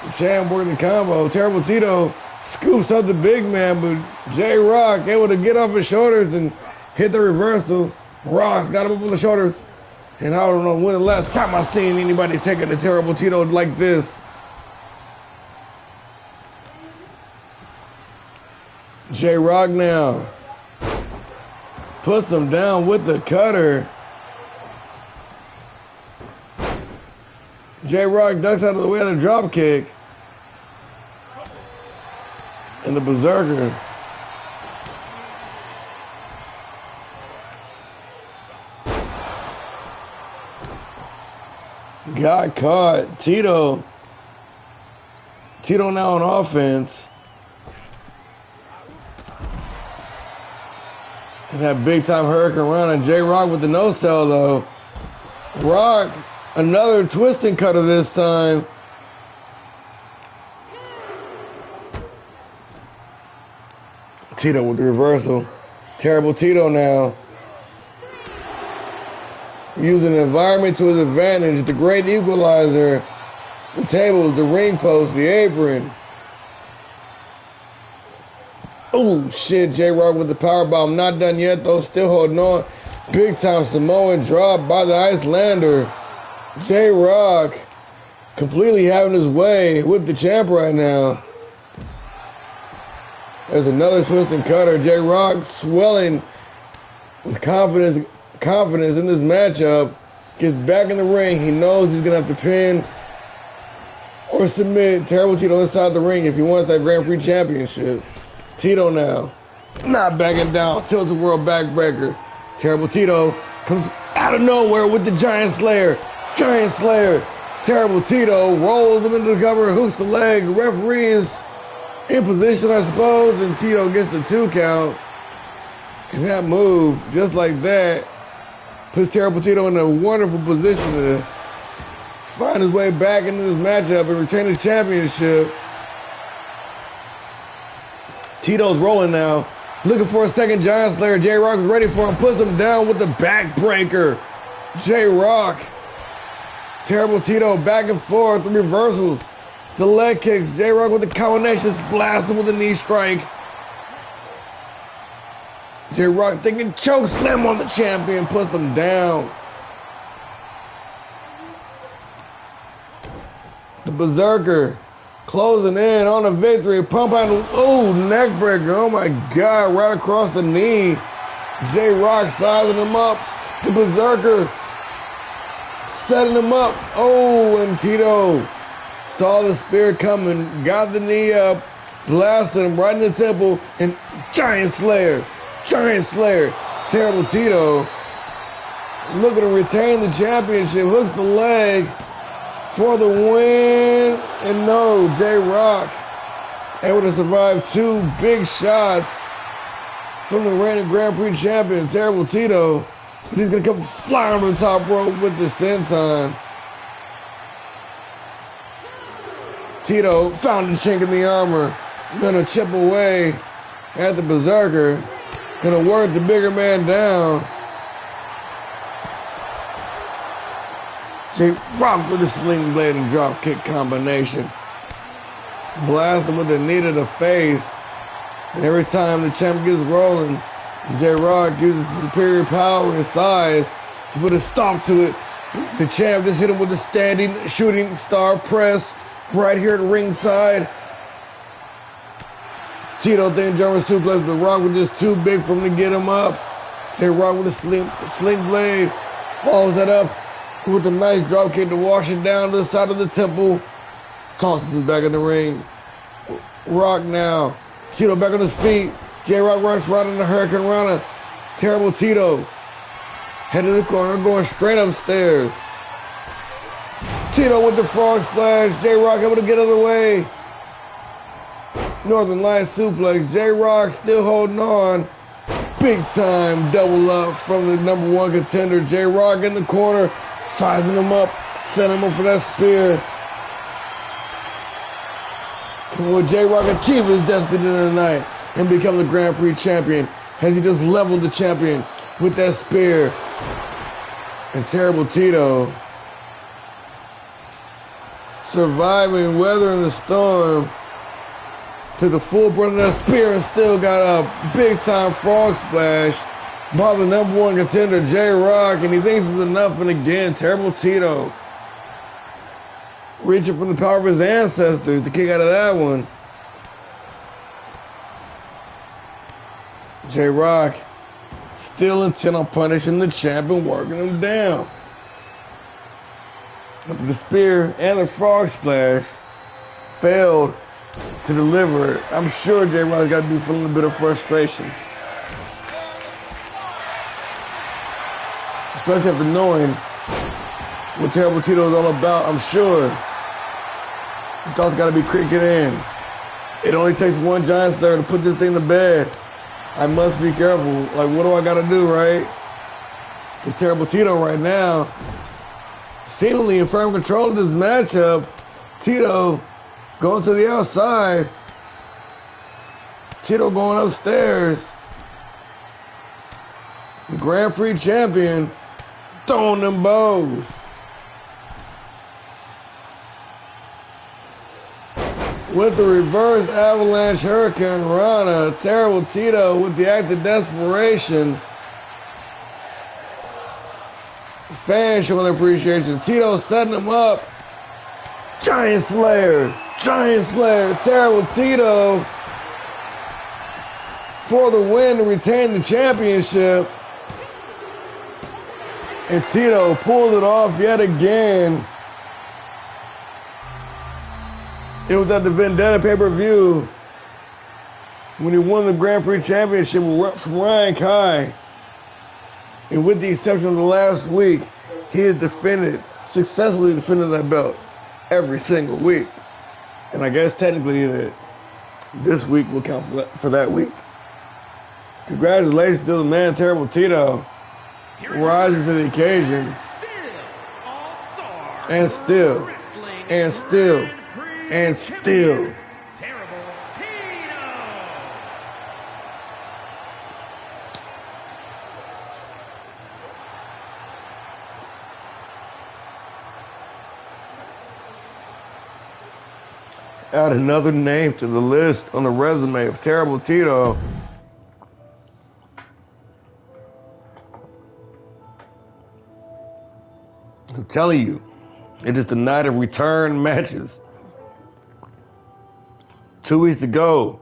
Speaker 1: The champ working the combo. Terrible Tito scoops up the big man, but J-Rock able to get off his shoulders and hit the reversal. Ross got him up on the shoulders. And I don't know when the last time I seen anybody taking the Terrible Tito like this. J-Rock now puts him down with the cutter. J-Rock ducks out of the way of the drop kick. And the Berserker got caught. Tito now on offense. And that big time hurricane run, and J-Rock with the no sell though. Rock, another twisting cutter this time. Tito with the reversal. Terrible Tito now. Using the environment to his advantage. The great equalizer. The tables, the ring post, the apron. Oh, shit. J-Rock with the power bomb. Not done yet, though. Still holding on. Big time Samoan drop by the Icelander. J-Rock completely having his way with the champ right now. There's another twist and cutter. J-Rock swelling with confidence in this matchup. Gets back in the ring. He knows he's going to have to pin or submit Terrible Tito inside the ring if he wants that Grand Prix Championship. Tito now. Not backing down. Tilts the world backbreaker. Terrible Tito comes out of nowhere with the Giant Slayer. Giant Slayer. Terrible Tito rolls him into the cover, hooks the leg. Referee is in position, I suppose, and Tito gets the 2 count. And that move, just like that, puts Terrible Tito in a wonderful position to find his way back into this matchup and retain his championship. Tito's rolling now. Looking for a second Giant Slayer. J-Rock is ready for him. Puts him down with the backbreaker. J-Rock. Terrible Tito back and forth. The reversals. The leg kicks. J-Rock with the combinations. Blast him with a knee strike. J-Rock thinking choke slam on the champion. Puts him down. The Berserker closing in on a victory. Pump out. Oh, neck breaker. Oh my God. Right across the knee. J-Rock sizing him up. The Berserker setting him up. Oh, and Tito saw the spear coming. Got the knee up. Blasted him right in the temple. And Giant Slayer. Giant Slayer. Terrible Tito looking to retain the championship. Hooks the leg for the win. And no, J-Rock able to survive 2 big shots from the reigning Grand Prix champion, Terrible Tito. But he's going to come flying over the top rope with the senton. Tito found the chink in the armor. Going to chip away at the Berserker. Going to work the bigger man down. J-Rock with the sling blade and drop kick combination. Blast him with the knee to the face. And every time the champ gets rolling, J-Rock uses superior power and size to put a stop to it. The champ just hit him with a standing shooting star press right here at ringside. Tito thinking German suplex, but Rock was just too big for him to get him up. J-Rock with a sling blade follows that up with a nice drop kick to wash it down to the side of the temple. Tosses him back in the ring. Rock now. Tito back on his feet. J-Rock runs right in the Hurricane Rana. Terrible Tito. Head to the corner, going straight upstairs. Tito with the frog splash. J-Rock able to get out of the way. Northern Light suplex. J-Rock still holding on. Big time double up from the #1 contender. J-Rock in the corner. Sizing him up. Setting him up for that spear. Will J-Rock achieve his destiny tonight and become the Grand Prix champion? Has he just leveled the champion with that spear? And Terrible Tito surviving, weathering the storm, took the full brunt of that spear and still got a big time frog splash by the #1 contender J-Rock, and he thinks it's enough, and again Terrible Tito reaching from the power of his ancestors to kick out of that one. J-Rock still intent on punishing the champ and working him down. But the spear and the frog splash failed to deliver it. I'm sure J-Rock's got to be feeling a bit of frustration. Especially after knowing what Terrible Tito is all about, I'm sure. He thought it's got to be kicking in. It only takes one Giant Slayer to put this thing to bed. I must be careful. Like, what do I got to do, right? Because Terrible Tito right now, seemingly in firm control of this matchup. Tito going to the outside. Tito going upstairs. The Grand Prix champion throwing them bows. with the reverse avalanche hurricane Rana. Terrible Tito with the act of desperation. Fans showing appreciation. Tito setting him up. Giant Slayer. Giant Slayer. Terrible Tito for the win to retain the championship. And Tito pulled it off yet again. It was at the Vendetta pay-per-view when he won the Grand Prix championship from Ryan Kai. And with the exception of the last week, he has successfully defended that belt every single week. And I guess technically that this week will count for that week. Congratulations to the man, Terrible Tito. Rises to the occasion. And still.
Speaker 2: Terrible Tito.
Speaker 1: Add another name to the list on the resume of Terrible Tito. I'm telling you, it is the night of return matches. 2 weeks ago,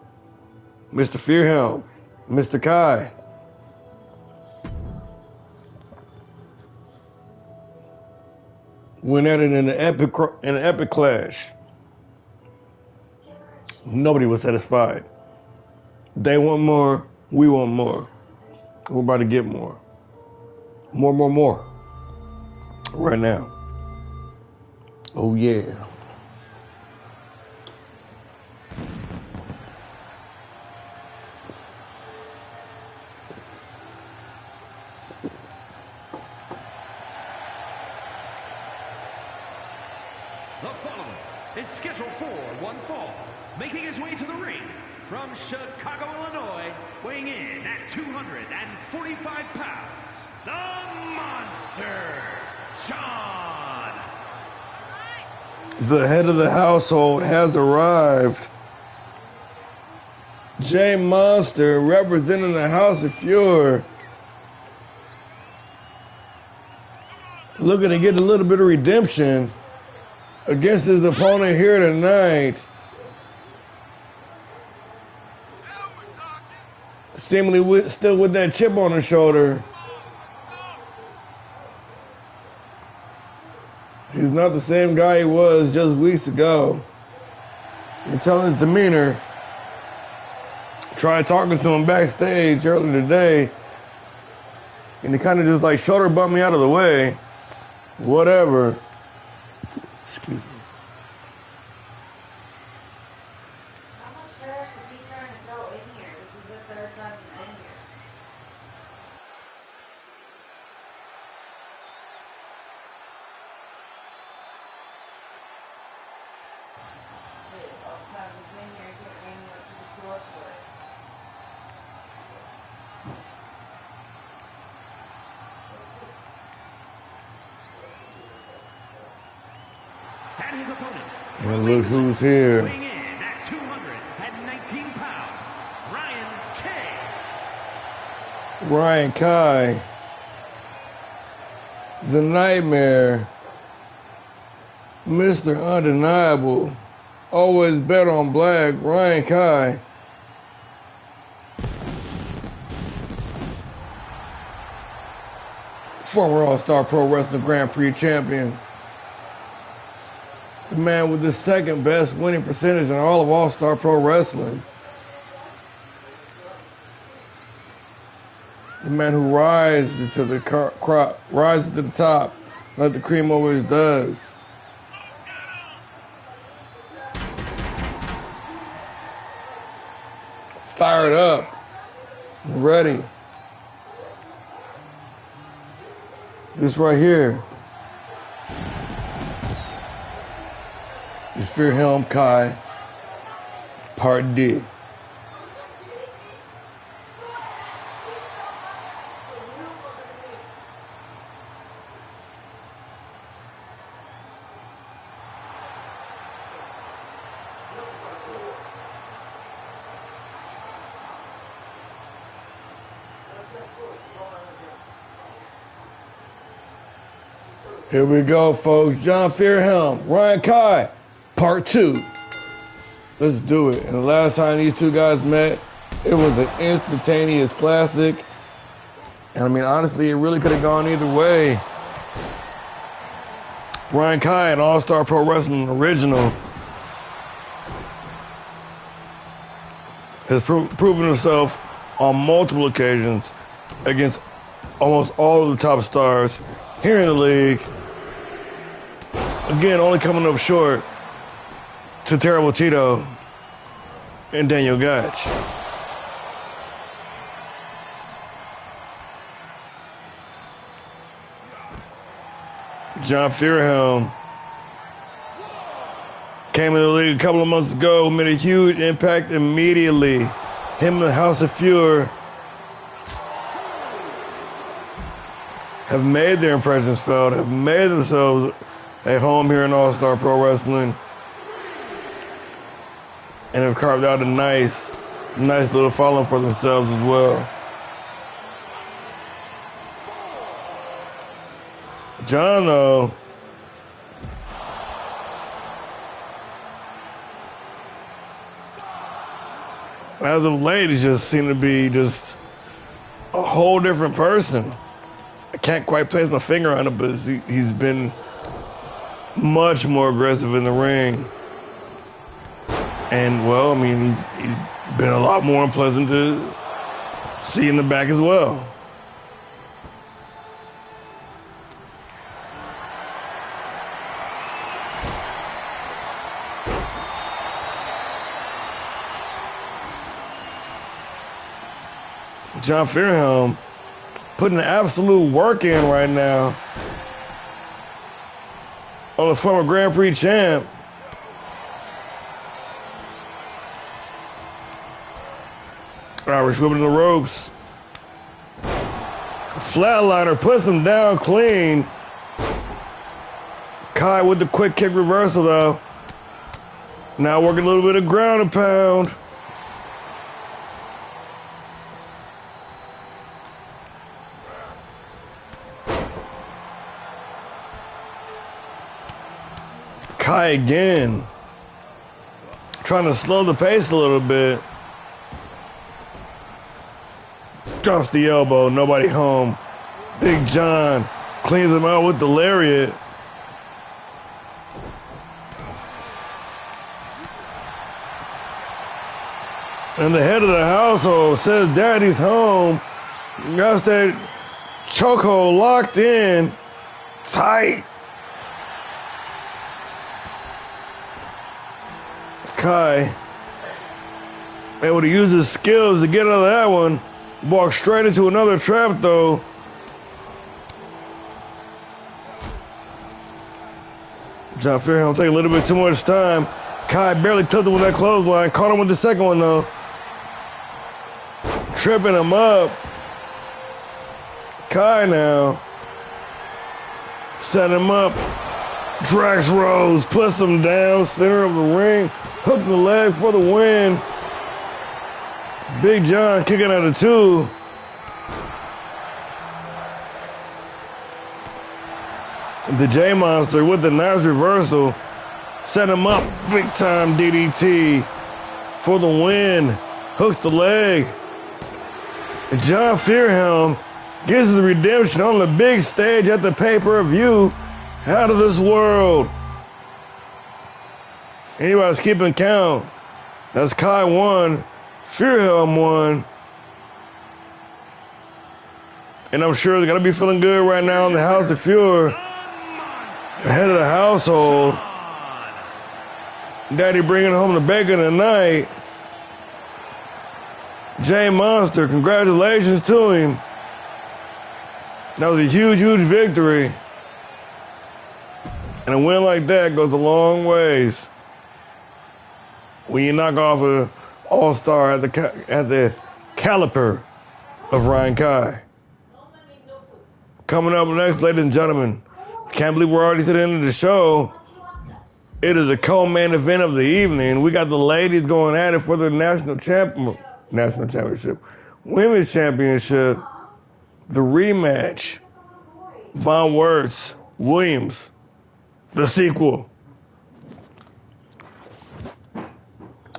Speaker 1: Mr. Fearhelm, Mr. Kai. Went at it in an epic clash. Nobody was satisfied. They want more, we want more. We're about to get more. More. Right now. Oh yeah.
Speaker 2: The following is scheduled for one fall, making his way to the ring from Chicago, Illinois, weighing in at 245 pounds, the Monster, John.
Speaker 1: The head of the household has arrived. Jay Monster representing the House of Fury. Looking to get a little bit of redemption against his opponent here tonight. Seemingly still with that chip on his shoulder. He's not the same guy he was just weeks ago. You tell his demeanor. Tried talking to him backstage earlier today, and he kind of just like shoulder bumped me out of the way. Whatever. Excuse me.
Speaker 3: How much trash is he trying to throw in here? This is the third time he's in here. All the time he's in here, he can't bring you up to the floor for it.
Speaker 2: And his opponent.
Speaker 1: And look who's here.
Speaker 2: Weighing in at 219 pounds, Ryan K.
Speaker 1: Ryan Kai. The Nightmare. Mr. Undeniable. Always bet on black. Ryan Kai. Former All-Star Pro Wrestling Grand Prix champion. The man with the second best winning percentage in all of All-Star Pro Wrestling. The man who rises to the top like the cream always does. Fired up. Ready. This right here is Fearhelm Kai, Part D. Here we go, folks. John Fearhelm, Ryan Kai, part 2. Let's do it. And the last time these two guys met, it was an instantaneous classic. And I mean, honestly, it really could have gone either way. Ryan Kai, an All-Star Pro Wrestling original, has proven himself on multiple occasions against almost all of the top stars here in the league. Again, only coming up short to Terrible Tito and Daniel Gotch. John Fearhelm came in the league a couple of months ago, made a huge impact immediately. Him and the House of Fear have made their impressions felt, have made themselves a home here in All-Star Pro Wrestling, and have carved out a nice little following for themselves as well. John, though, as of late, he just seemed to be just a whole different person. I can't quite place my finger on it, but he's been much more aggressive in the ring. And, well, I mean, he's been a lot more unpleasant to see in the back as well. John Fearhelm putting an absolute work in right now on the former Grand Prix champ. Irish whipping the ropes. Flatliner puts him down clean. Kai with the quick kick reversal though. Now working a little bit of ground and pound. Kai again, trying to slow the pace a little bit. Drops the elbow, nobody home. Big John cleans him out with the lariat. And the head of the household says daddy's home. Got that chokehold locked in tight. Kai able to use his skills to get out of that one. Walk straight into another trap though. John Fearhelm take a little bit too much time. Kai barely took him with that clothesline. Caught him with the second one though. Tripping him up. Kai now. Set him up. Drax Rose puts him down, center of the ring. Hook the leg for the win. Big John kicking out of 2. The J Monster with the nice reversal. Set him up, big time DDT for the win. Hooks the leg. And John Fearhelm gets the redemption on the big stage at the pay-per-view. Out of this world. Anybody's keeping count. That's Kai 1. Fearhelm 1. And I'm sure they're going to be feeling good right now in the House of Fear. The head of the household. Daddy bringing home the bacon tonight. J Monster, congratulations to him. That was a huge, huge victory. And a win like that goes a long ways. When you knock off an all-star at the caliber of Ryan Kai. Coming up next, ladies and gentlemen, can't believe we're already to the end of the show. It is a co-main event of the evening. We got the ladies going at it for the national championship, women's championship, the rematch. Von Wirtz Williams, the sequel.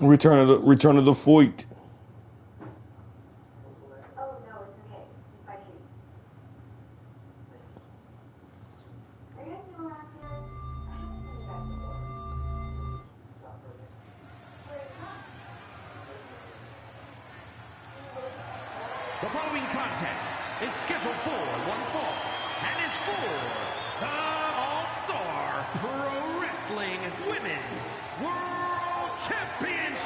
Speaker 1: Return of the Foyt.
Speaker 2: The following contest is scheduled for one fall and is for the All-Star Pro Wrestling Women's World Championship.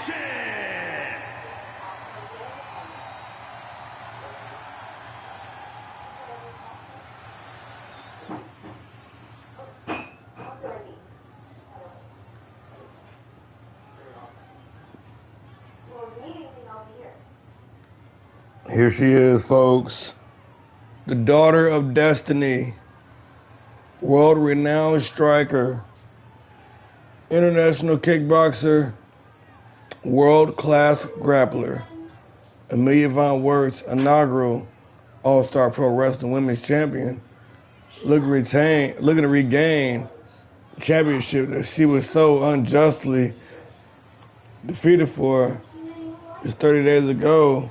Speaker 1: Here she is, folks. The daughter of destiny, world-renowned striker, international kickboxer, world-class grappler, Amelia Von Wertz, inaugural All-Star Pro Wrestling Women's Champion, looking to regain the championship that she was so unjustly defeated for just 30 days ago.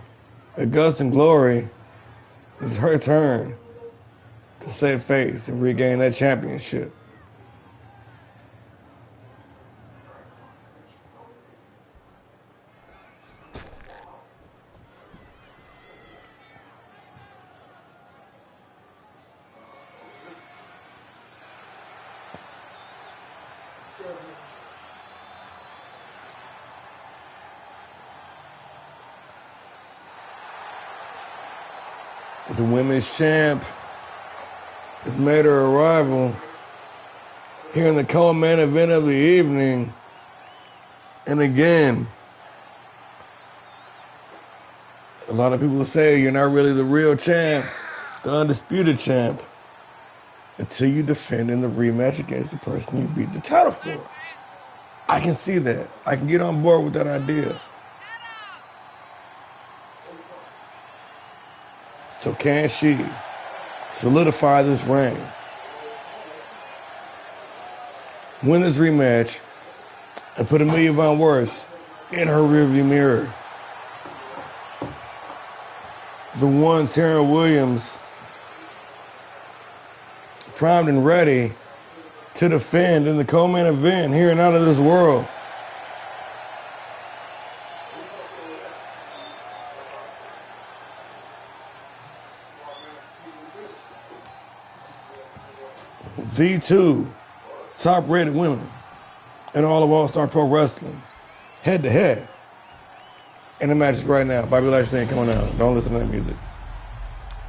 Speaker 1: At Guts and Glory, it's her turn to save face and regain that championship. The women's champ has made her arrival here in the co-main event of the evening. And again, a lot of people say you're not really the real champ, the undisputed champ, until you defend in the rematch against the person you beat the title for. I can see that. I can get on board with that idea. So can she solidify this reign, win this rematch, and put Amelia Von Wertz in her rearview mirror? The one, Sarah Williams, primed and ready to defend in the co-main event here and out of this world. The two top-rated women in all of All-Star Pro Wrestling, head-to-head, in the matches right now. Bobby Lashley ain't coming out. Don't listen to that music.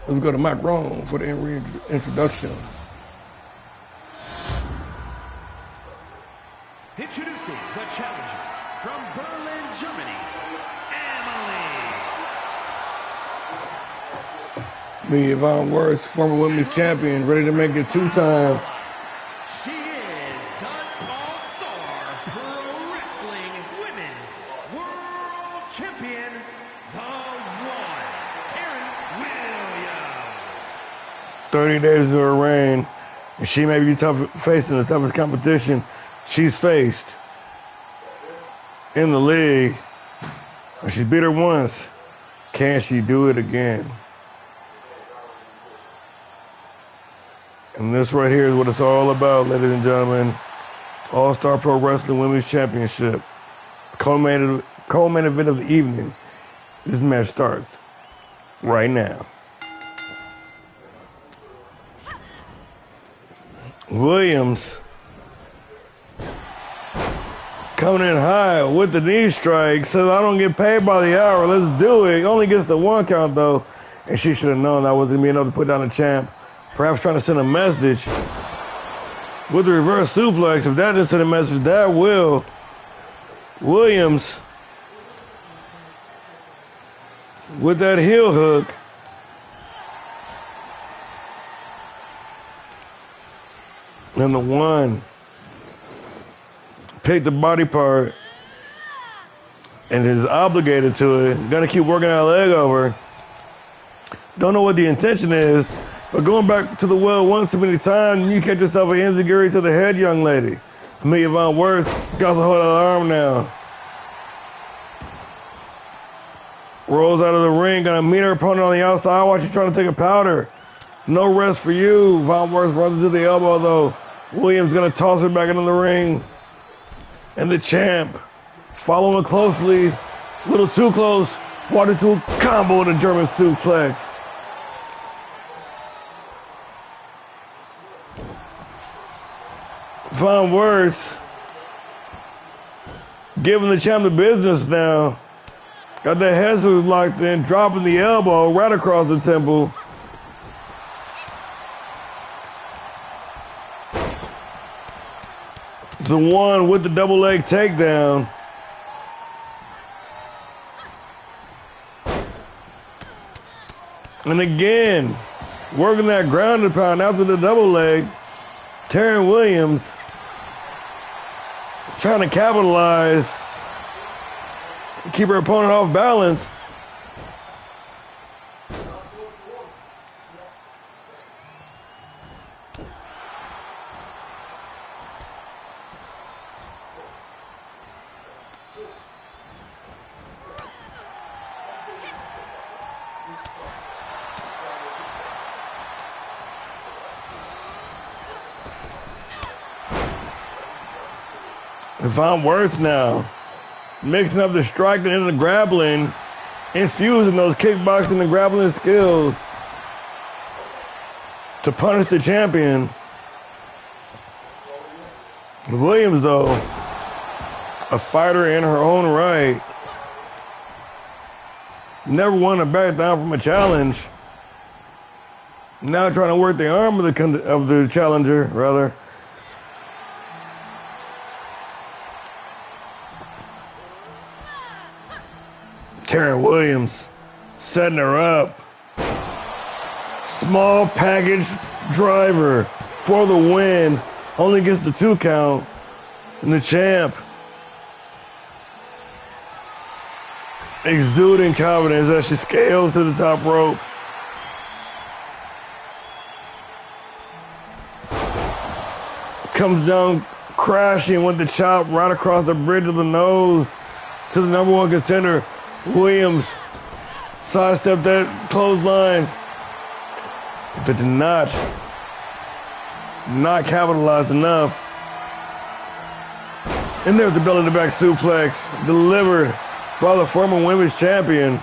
Speaker 1: Let's go to Mike Rome for the introduction.
Speaker 2: Introducing the challenger from Berlin, Germany, Emily.
Speaker 1: Amelia Von Wertz, former women's champion, ready to make it 2 times.
Speaker 2: She is the All-Star Pro Wrestling Women's World Champion, the one, Taryn Williams.
Speaker 1: 30 days of her reign, and she may be facing the toughest competition she's faced in the league. She beat her once. Can she do it again? And this right here is what it's all about, ladies and gentlemen. All-Star Pro Wrestling Women's Championship. Co-main event of the evening. This match starts right now. Williams coming in high with the knee strike. Says, I don't get paid by the hour. Let's do it. Only gets the 1 count, though. And she should have known that wasn't going to be enough to put down the champ. Perhaps trying to send a message with the reverse suplex. If that didn't send a message, that will. Williams with that heel hook. And the 1. Pick the body part and is obligated to it. Gonna keep working that leg over. Don't know what the intention is. But going back to the well once too many times, you catch yourself an enziguri to the head, young lady. Amelia Von Worth got the hold of the arm now. Rolls out of the ring, gonna meet her opponent on the outside while she's trying to take a powder. No rest for you. Von Worth runs to the elbow though. Williams gonna toss her back into the ring. And the champ following closely. A little too close. Water to a combo and a German suplex. Von Worth giving the champ the business now. Got that head screws locked in, dropping the elbow right across the temple. The one with the double leg takedown. And again, working that ground and pound after the double leg. Taryn Williams trying to capitalize, keep her opponent off balance. Von Worth now mixing up the striking and the grappling, infusing those kickboxing and grappling skills to punish the champion. Williams, though, a fighter in her own right, never wanted to back down from a challenge. Now trying to work the arm of the challenger, rather. Taryn Williams setting her up. Small package driver for the win. Only gets the 2 count. And the champ exuding confidence as she scales to the top rope. Comes down crashing with the chop right across the bridge of the nose to the #1 contender. Williams sidestepped that clothesline, but did not capitalize enough. And there's the belly-to-back suplex delivered by the former women's champion.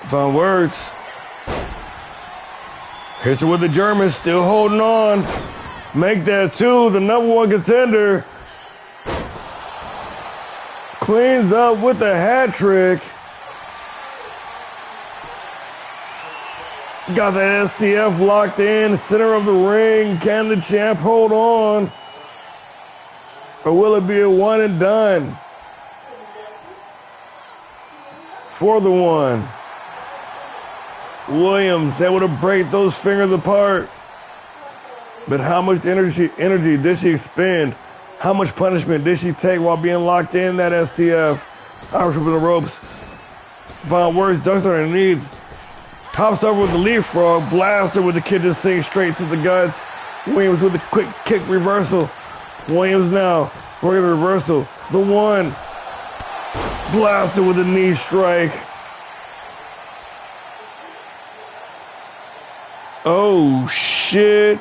Speaker 1: Von Worth hits her with the German, still holding on. Make that 2, the #1 contender. Cleans up with the hat trick. Got that STF locked in, center of the ring. Can the champ hold on? Or will it be a one and done for the one? Williams able to break those fingers apart. But how much energy did she expend? How much punishment did she take while being locked in that STF? Irish with the ropes. Von Worth ducks on her knees. Hops over with the leapfrog. Blasts her with the kitchen sink straight to the guts. Williams with a quick kick reversal. Williams now working the reversal. The one. Blasted with a knee strike. Oh, shit.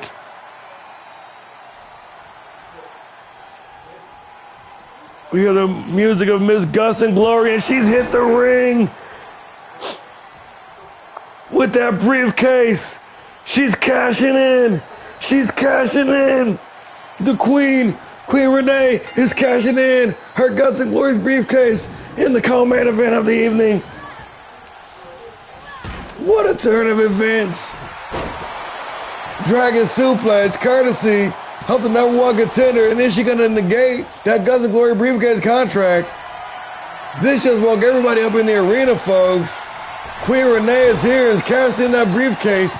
Speaker 1: We hear the music of Miss Gus and Glory, and she's hit the ring with that briefcase. She's cashing in. She's cashing in. The Queen Renee, is cashing in her Gus and Glory's briefcase in the co-main event of the evening. What a turn of events. Dragon suplex, courtesy help the #1 contender, and then she gonna negate that Guts and Glory briefcase contract. This just woke everybody up in the arena, folks. Queen Renee is here and cashed in that briefcase.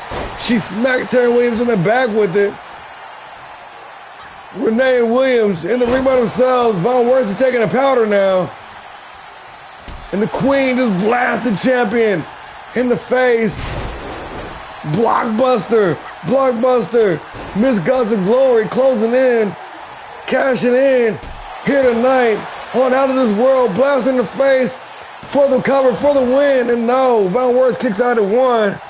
Speaker 1: She smacked Terry Williams in the back with it. Renee and Williams in the ring by themselves. Von Wertz is taking a powder now. And the Queen just blasted champion in the face. Blockbuster. Blockbuster. Miss Guts and Glory closing in. Cashing in. Here tonight. On Out of This World. Blast in the face. For the cover. For the win. And no. Von Wertz kicks out at 1.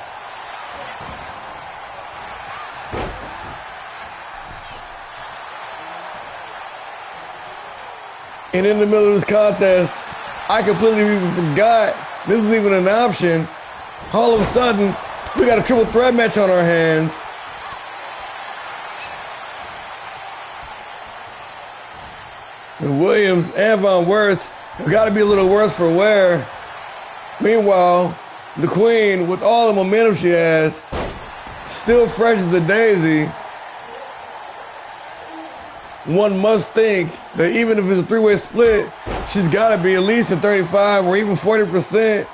Speaker 1: And in the middle of this contest, I completely even forgot this was even an option. All of a sudden, we got a triple threat match on our hands. And Williams and Von Wertz have got to be a little worse for wear. Meanwhile, the Queen, with all the momentum she has, still fresh as a daisy. One must think that even if it's a three-way split, she's got to be at least at 35 or even 40%.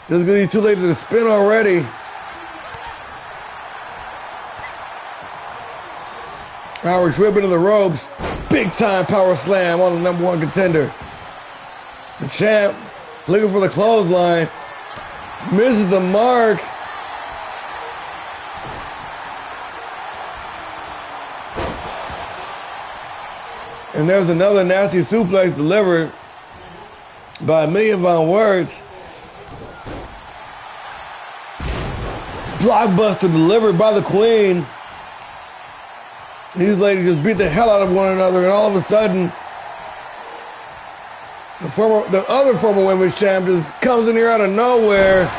Speaker 1: Just because he's too late to spin already. Howard tripping to the ropes. Big time power slam on the #1 contender. The champ looking for the clothesline. Misses the mark. And there's another nasty suplex delivered by Amelia Von Wertz. Blockbuster delivered by the Queen. These ladies just beat the hell out of one another, and all of a sudden, the other former women's champ just comes in here out of nowhere,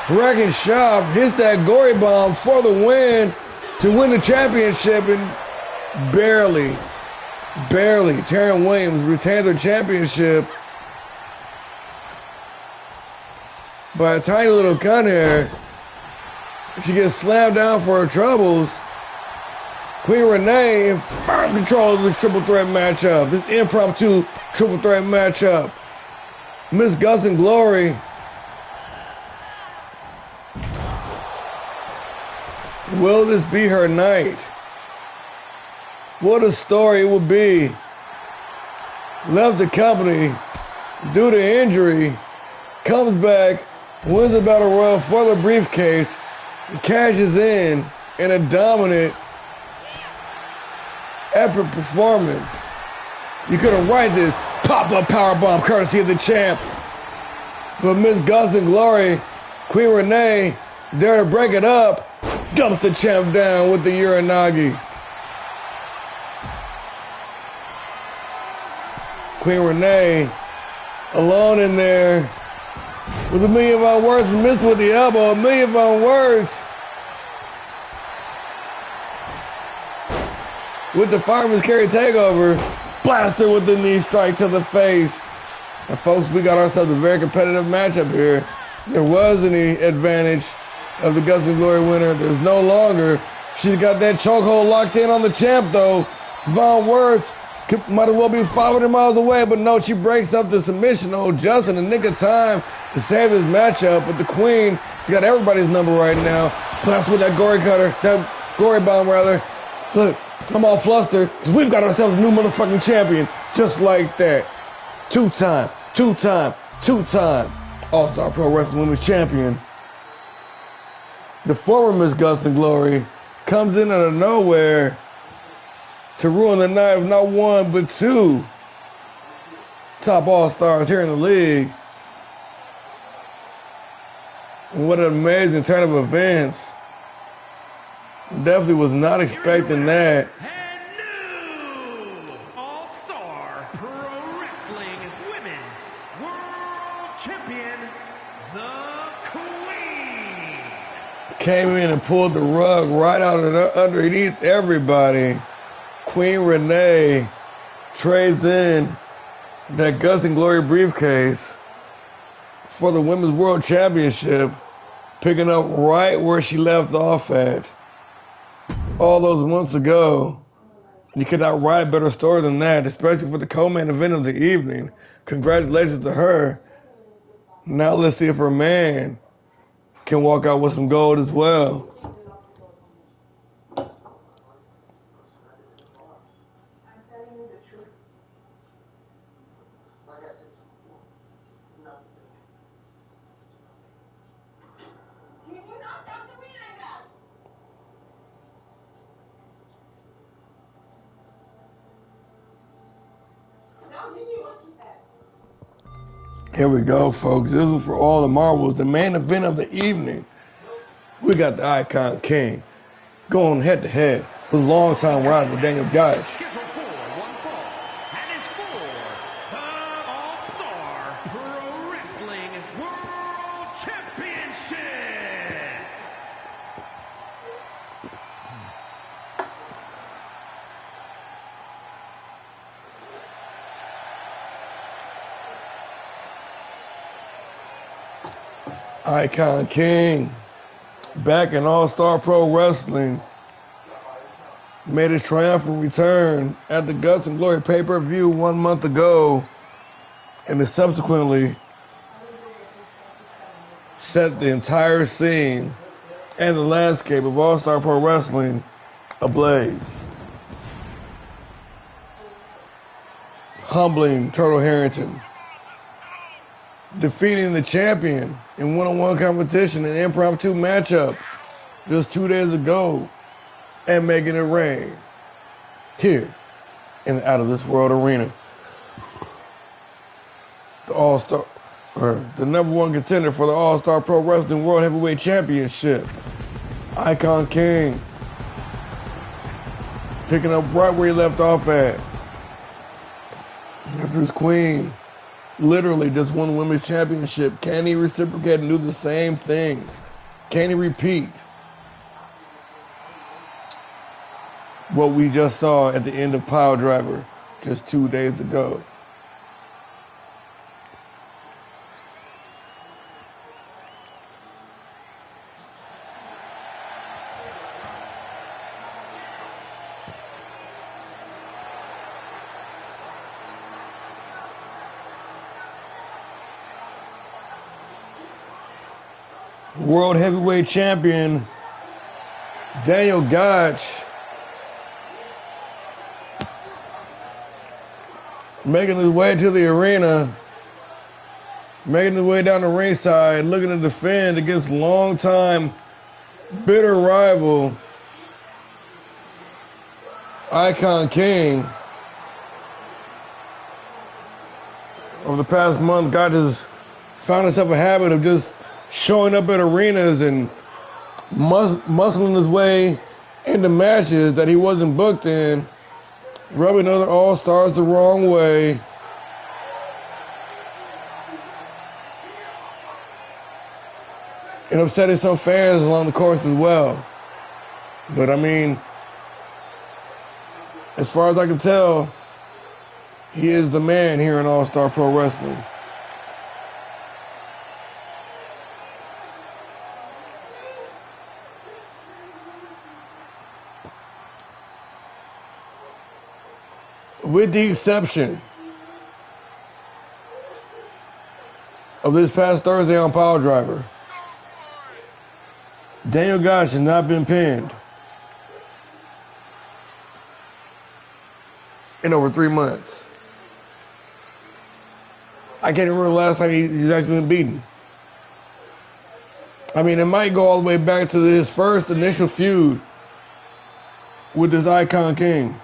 Speaker 1: wrecking shop, hits that gory bomb for the win to win the championship, and barely, Taryn Williams retains her championship by a tiny little cut here. She gets slammed down for her troubles. Queen Renee in firm control of this triple threat matchup, this impromptu triple threat matchup. Miss Guts and Glory. Will this be her night? What a story it would be. Left the company due to injury, comes back, wins the Battle Royal for the briefcase, cashes in a dominant, epic performance. You could have write this pop-up powerbomb courtesy of the champ. But Miss Guts and Glory, Queen Renee, there to break it up, dumps the champ down with the Uranagi. Queen Renee alone in there with Amelia Von Wertz, missed with the elbow. Amelia Von Wertz with the Fireman's Carry takeover, blaster with the knee strike to the face. And folks, we got ourselves a very competitive matchup here. There was any advantage of the Guts and Glory winner. There's no longer. She's got that chokehold locked in on the champ though. Von Wertz might as well be 500 miles away, but no, she breaks up the submission. Oh, just in the nick of time to save this matchup. But the Queen, she's got everybody's number right now. Plus with that gory cutter, that gory bomb rather. Look, I'm all flustered because we've got ourselves a new motherfucking champion. Just like that. Two-time All-Star Pro Wrestling Women's Champion. The former Miss Guts and Glory comes in out of nowhere to ruin the night of not one but two top All-Stars here in the league. And what an amazing turn of events. Definitely was not expecting that.
Speaker 2: And new All-Star Pro Wrestling Women's World Champion, the Queen.
Speaker 1: Came in and pulled the rug right out of underneath everybody. Queen Renee trades in that Guts and Glory briefcase for the Women's World Championship, picking up right where she left off at. all those months ago. You could not write a better story than that, especially for the co-main event of the evening. Congratulations to her. Now let's see if her man can walk out with some gold as well. Here we go, folks. This is for all the marbles. The main event of the evening. We got the Icon King going head to head with longtime rival Daniel Geich.
Speaker 2: Scheduled for one fall, and is for the All-Star Pro Wrestling World Championship.
Speaker 1: Icon King, back in All-Star Pro Wrestling, made his triumphant return at the Guts and Glory pay-per-view 1 month ago, and has subsequently set the entire scene and the landscape of All-Star Pro Wrestling ablaze. Humbling Turtle Harrington, defeating the champion in one-on-one competition, an impromptu matchup just 2 days ago, and making it rain here in the Out of This World arena. The All-Star, or the #1 contender for the All-Star Pro Wrestling World Heavyweight Championship, Icon King, picking up right where he left off at. After his queen literally just won the women's championship, can he reciprocate and do the same thing? Can he repeat what we just saw at the end of Pile Driver just 2 days ago? World Heavyweight Champion Daniel Geich making his way to the arena, making his way down the ringside, looking to defend against longtime bitter rival Icon King. Over the past month, Geich has found himself a habit of just showing up at arenas and muscling his way into matches that he wasn't booked in, rubbing other all-stars the wrong way. And upsetting some fans along the course as well. But I mean, as far as I can tell, he is the man here in All-Star Pro Wrestling. With the exception of this past Thursday on Power Driver, Daniel Geich has not been pinned in over 3 months. I can't remember the last time he's actually been beaten. I mean, it might go all the way back to his first initial feud with this Icon King.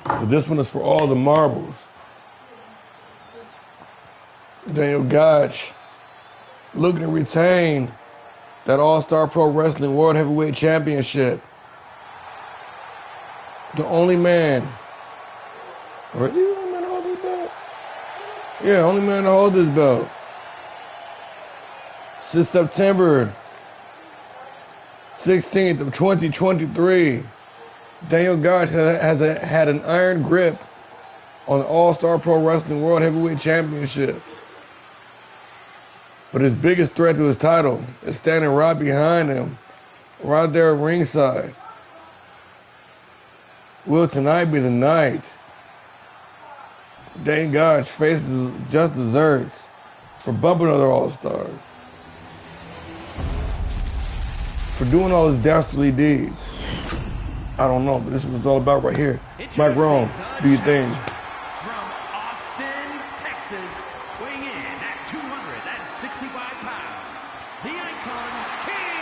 Speaker 1: But this one is for all the marbles. Daniel Geich looking to retain that All-Star Pro Wrestling World Heavyweight Championship. The only man, or is he the only man to hold this belt? Yeah, only man to hold this belt since September 16th of 2023. Daniel Gotch had an iron grip on the All-Star Pro Wrestling World Heavyweight Championship. But his biggest threat to his title is standing right behind him, right there at ringside. Will tonight be the night Daniel Gotch faces just desserts for bumping other All-Stars, for doing all his dastardly deeds? I don't know, but this is what it's all about right here. Mike Rome, do your thing.
Speaker 2: From Austin, Texas, weighing in at 265 pounds, the Icon King.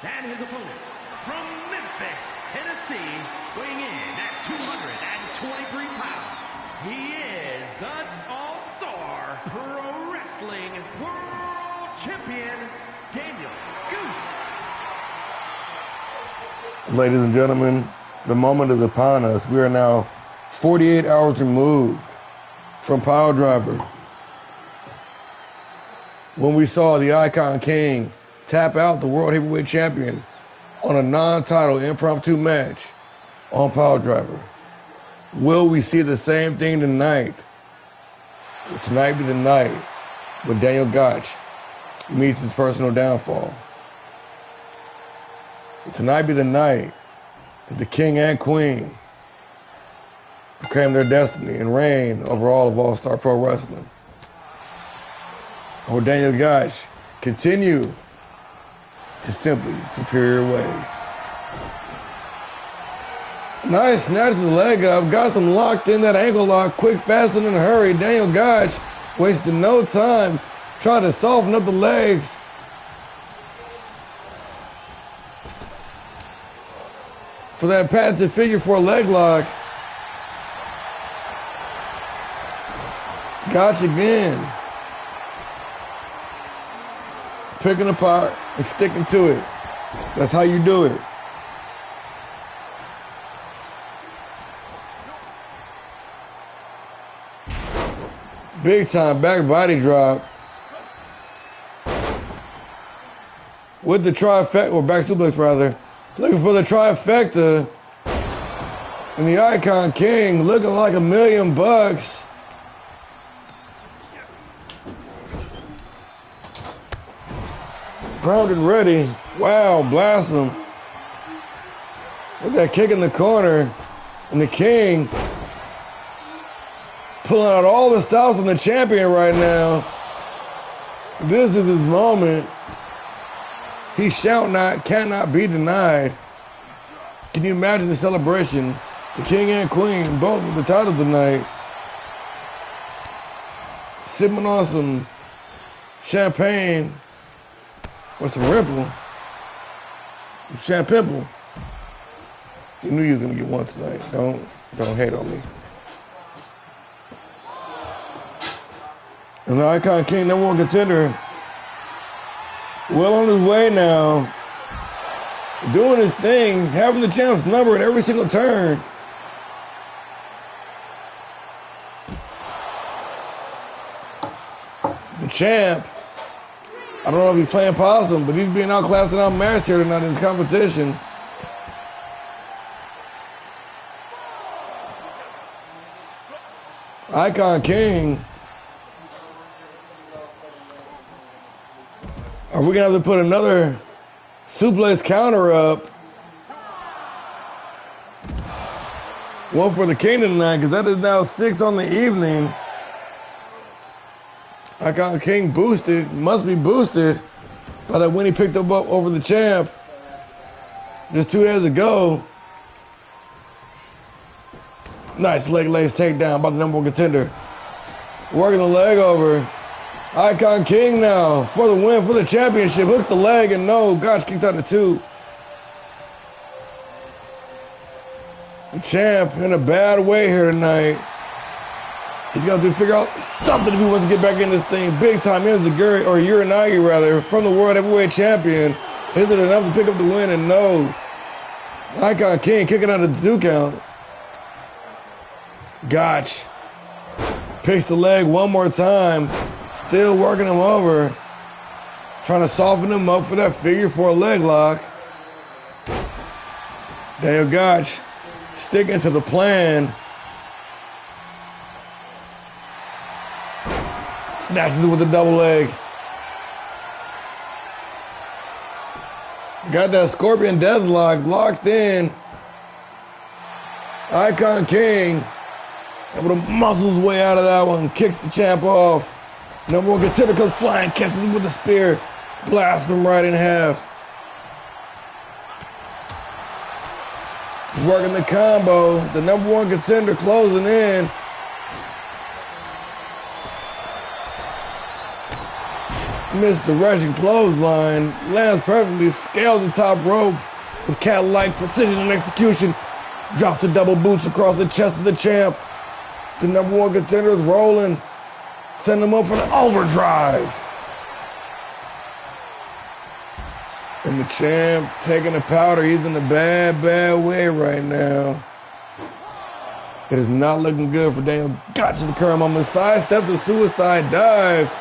Speaker 2: And his opponent from Memphis, Tennessee, weighing in at 223 pounds. He is the All-Star Pro Wrestling World Champion, Daniel Goose.
Speaker 1: Ladies and gentlemen, the moment is upon us. We are now 48 hours removed from Pile Driver, when we saw the Icon King tap out the World Heavyweight Champion on a non-title impromptu match on Pile Driver. Will we see the same thing tonight? Will tonight be the night when Daniel Gotch meets his personal downfall? Will tonight be the night that the King and Queen proclaim their destiny and reign over all of All-Star Pro Wrestling? Or will Daniel Gotch continue his simply superior ways? Nice, snatches the leg up, got some locked in that ankle lock, quick, fast, and in a hurry. Daniel Gotch wasted no time trying to soften up the legs. For that patented figure 4 leg lock. Gotch again. Picking apart and sticking to it. That's how you do it. Big time back body drop. With the trifecta, or back suplex rather. Looking for the trifecta. And the Icon King looking like $1,000,000. Grounded ready. Wow, blast him. With that kick in the corner. And the King pulling out all the stops on the champion right now. This is his moment. He cannot be denied. Can you imagine the celebration? The King and Queen, both with the title tonight. Sipping on some champagne with some ripple. Some champagne. You knew you was gonna get one tonight. Don't hate on me. And the Icon King, #1 contender, well on his way now, doing his thing, having the champ's number at every single turn. The champ, I don't know if he's playing possum, but he's being outclassed and outmatched here tonight in this competition. Icon King. Are we going to have to put another suplex counter up? One for the King tonight, because that is now 6 on the evening. Icon King boosted, must be boosted by that win he picked up over the champ just 2 days ago. Nice leg lace takedown by the #1 contender. Working the leg over. Icon King now for the win, for the championship. Hooks the leg and no, Gotch kicked out of 2. The champ in a bad way here tonight. He's going to figure out something if he wants to get back in this thing. Big time Enziguri, or Uranagi rather, from the World Heavyweight Champion. Is it enough to pick up the win? And no. Icon King kicking out of the 2 count. Gotch picks the leg one more time. Still working him over. Trying to soften him up for that figure 4 leg lock. Daniel Gotch sticking to the plan. Snatches it with a double leg. Got that Scorpion Deathlock locked in. Icon King able to muscle his way out of that one. Kicks the champ off. Number 1 contender comes flying, catches him with a spear. Blasts him right in half. Working the combo. The number 1 contender closing in. Missed the Russian clothesline. Lands perfectly. Scales the top rope with cat-like precision and execution. Drops the double boots across the chest of the champ. The number 1 contender is rolling. Send him up for the overdrive. And the champ taking the powder. He's in a bad, bad way right now. It is not looking good for Daniel. Got to the curve moment. Sidesteps the suicide dive.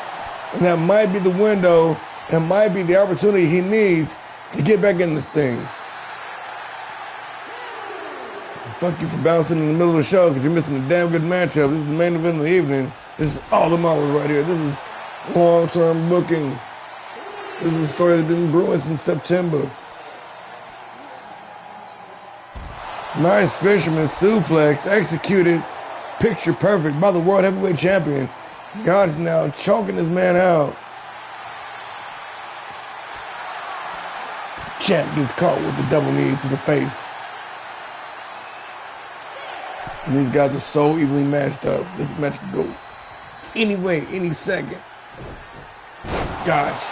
Speaker 1: And that might be the window. That might be the opportunity he needs to get back in this thing. Fuck you for bouncing in the middle of the show because you're missing a damn good matchup. This is the main event of the evening. This is all the marbles right here. This is long-term booking. This is a story that's been brewing since September. Nice fisherman suplex executed picture perfect by the World Heavyweight Champion. God's now choking this man out. Champ gets caught with the double knees to the face. And these guys are so evenly matched up. This match can go any way, any second. Gosh.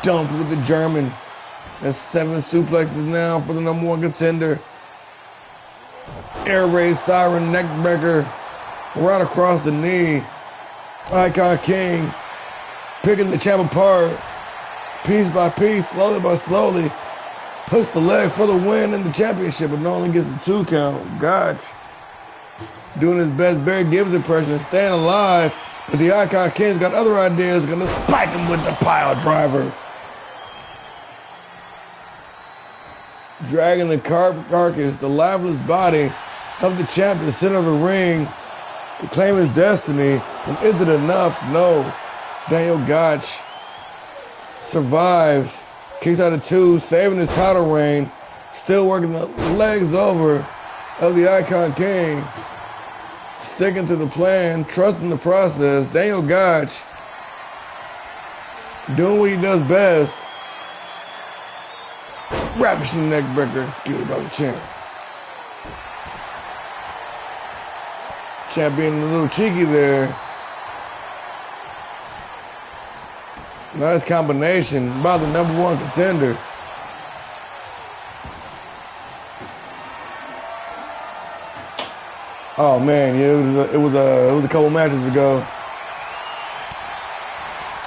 Speaker 1: Dumped with the German. That's 7 suplexes now for the number 1 contender. Air raid siren neck breaker. Right across the knee. Icon King picking the champ apart. Piece by piece, slowly by slowly. Hooks the leg for the win in the championship, but only gets the 2 count. Gotch doing his best Barry Gibbs impression, staying alive. But the Icon King's got other ideas. Gonna spike him with the pile driver. Dragging the carcass, the lifeless body of the champ to the center of the ring to claim his destiny. And is it enough? No. Daniel Gotch survives. Kicks out of 2, saving his title reign. Still working the legs over of the Icon King. Sticking to the plan, trusting the process. Daniel Gotch doing what he does best. Ravishing neck breaker executed by the champ. Champ being a little cheeky there. Nice combination by the number 1 contender. Oh man, yeah, it was a couple matches ago.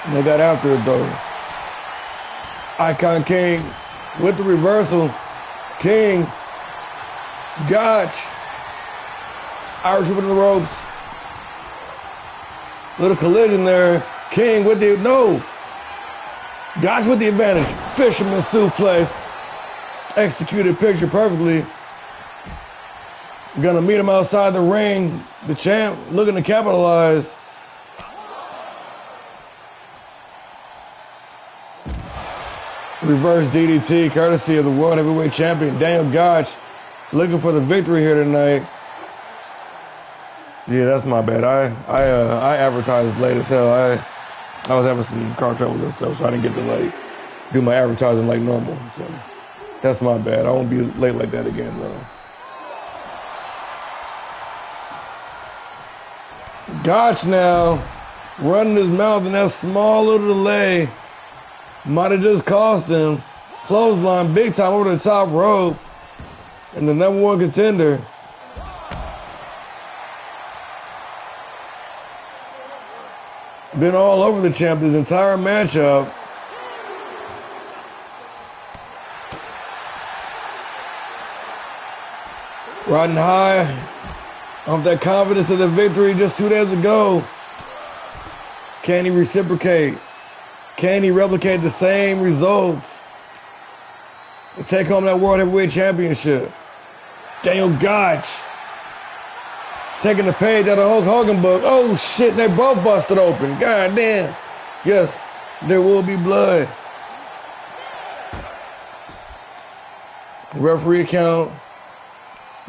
Speaker 1: And they got after it though. Icon King with the reversal. King, Gotch, Irish whip in the ropes. Little collision there. King with the no. Gotch with the advantage. Fisherman suplex. Executed picture perfectly. Gonna meet him outside the ring. The champ looking to capitalize. Reverse DDT courtesy of the World Heavyweight Champion Daniel Gotch. Looking for the victory here tonight. Yeah, that's my bad. I advertised late as hell. I was having some car trouble and stuff, so I didn't get to do my advertising like normal. So that's my bad. I won't be late like that again though. Gotch now running his mouth in that small little delay. Might have just cost him. Clothesline big time over the top rope. And the number 1 contender. Been all over the champ this entire matchup. Riding high off that confidence of the victory just 2 days ago. Can he reciprocate? Can he replicate the same results and take home that World Heavyweight Championship? Daniel Gotch taking the page out of the Hulk Hogan book. Oh shit, they both busted open. God damn. Yes, there will be blood. Referee count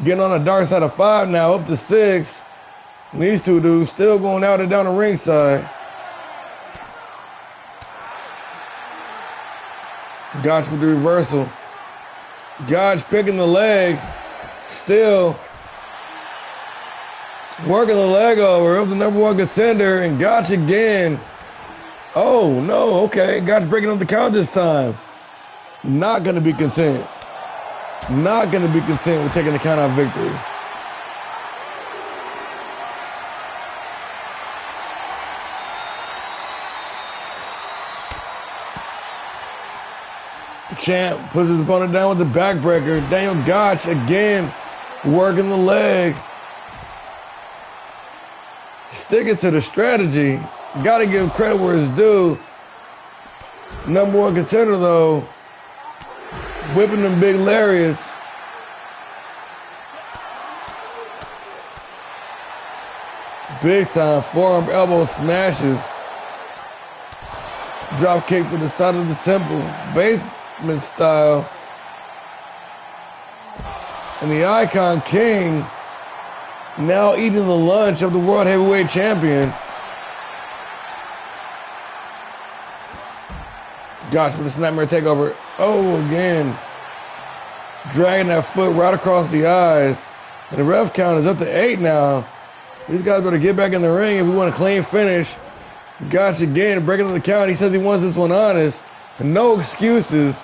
Speaker 1: getting on the dark side of 5 now, up to 6. And these two dudes still going out and down the ringside. Gotch with the reversal. Gotch picking the leg. Still working the leg over of the #1 contender. And Gotch again. Oh, no. Okay. Gotch breaking up the count this time. Not going to be content. Not going to be content with taking the count out victory. Champ puts his opponent down with the backbreaker. Daniel Gotch again working the leg. Sticking to the strategy. Got to give credit where it's due. #1 contender though, whipping them big lariats. Big time forearm elbow smashes. Drop kick to the side of the temple. Basement style. And the Icon King now eating the lunch of the World Heavyweight Champion. Gosh, with a Nightmare Takeover. Oh, again. Dragging that foot right across the eyes. And the ref count is up to 8 now. These guys better get back in the ring if we want a clean finish. Gosh, again, breaking up the count. He says he wants this one honest. And no excuses.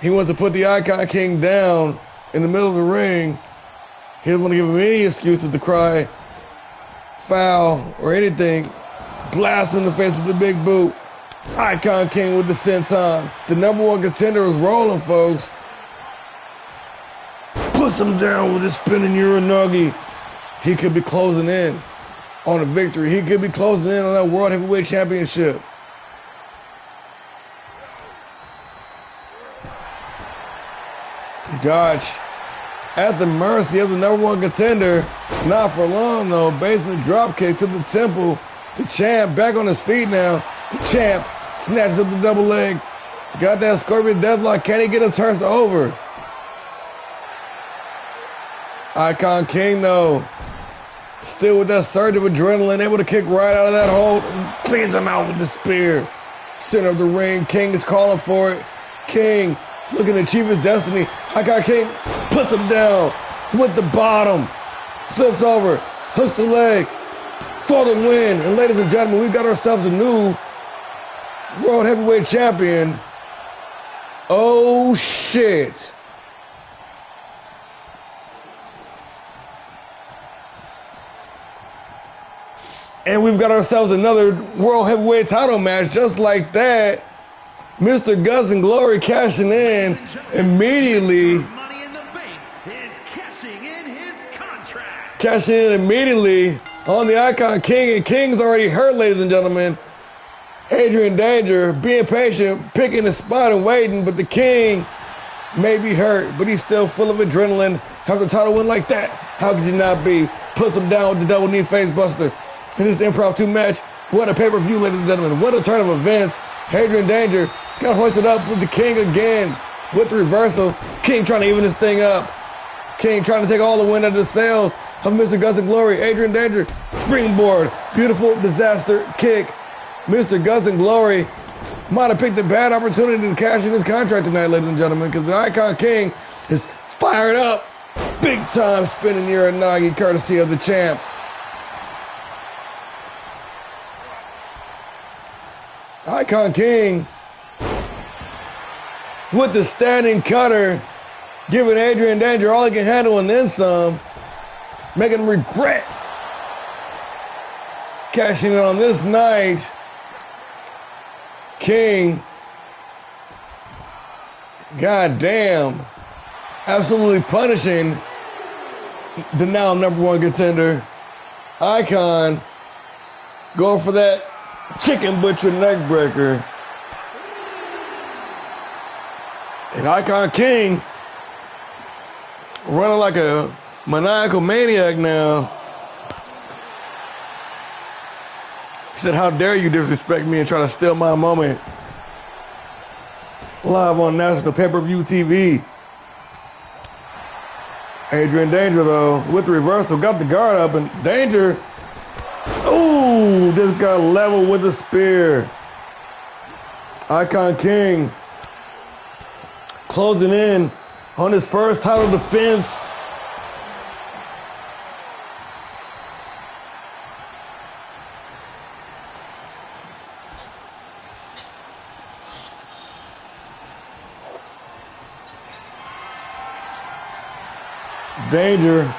Speaker 1: He wants to put the Icon King down in the middle of the ring. He doesn't want to give him any excuses to cry foul or anything. Blast him in the face with the big boot. Icon King with the senton. The #1 contender is rolling, folks. Puts him down with his spinning Uranagi. He could be closing in on a victory. He could be closing in on that World Heavyweight Championship. Gotch at the mercy of the #1 contender. Not for long though. Basement drop kick to the temple. The champ back on his feet now. The champ snatches up the double leg. He's got that Scorpion Deathlock. Can he get him turned over? Icon King though, still with that surge of adrenaline, able to kick right out of that hold and cleans him out with the spear. Center of the ring, King is calling for it. King looking to achieve his destiny. Icon King puts him down with the bottom, flips over, hooks the leg for the win. And ladies and gentlemen, we've got ourselves a new World Heavyweight Champion. Oh shit. And we've got ourselves another World Heavyweight title match just like that. Mr. Guts and Glory cashing in immediately.
Speaker 2: Money in the Bank is cashing in his contract.
Speaker 1: Cashing in immediately on the Icon King. And King's already hurt, ladies and gentlemen. Adrian Danger being patient, picking his spot and waiting. But the King may be hurt, but he's still full of adrenaline. Have the title win like that? How could you not be? Puts him down with the double knee face buster. In this impromptu match, what a pay-per-view, ladies and gentlemen. What a turn of events. Adrian Danger got hoisted up with the King again with the reversal. King trying to even this thing up. King trying to take all the wind out of the sails of Mr. Guts and Glory. Adrian Danger, springboard. Beautiful disaster kick. Mr. Guts and Glory might have picked a bad opportunity to cash in his contract tonight, ladies and gentlemen, because the Icon King is fired up. Big time spinning Uranagi courtesy of the champ. Icon King with the standing cutter, giving Adrian Danger all he can handle and then some, making him regret cashing in on this night. King, goddamn, absolutely punishing the now #1 contender. Icon Going for that chicken butcher neck breaker. And Icon King running like a maniacal maniac now. He said, how dare you disrespect me and try to steal my moment. Live on national pay-per-view TV. Adrian Danger, though, with the reversal, got the guard up, and Danger, ooh, just got level with the spear. Icon King closing in on his first title defense. Danger,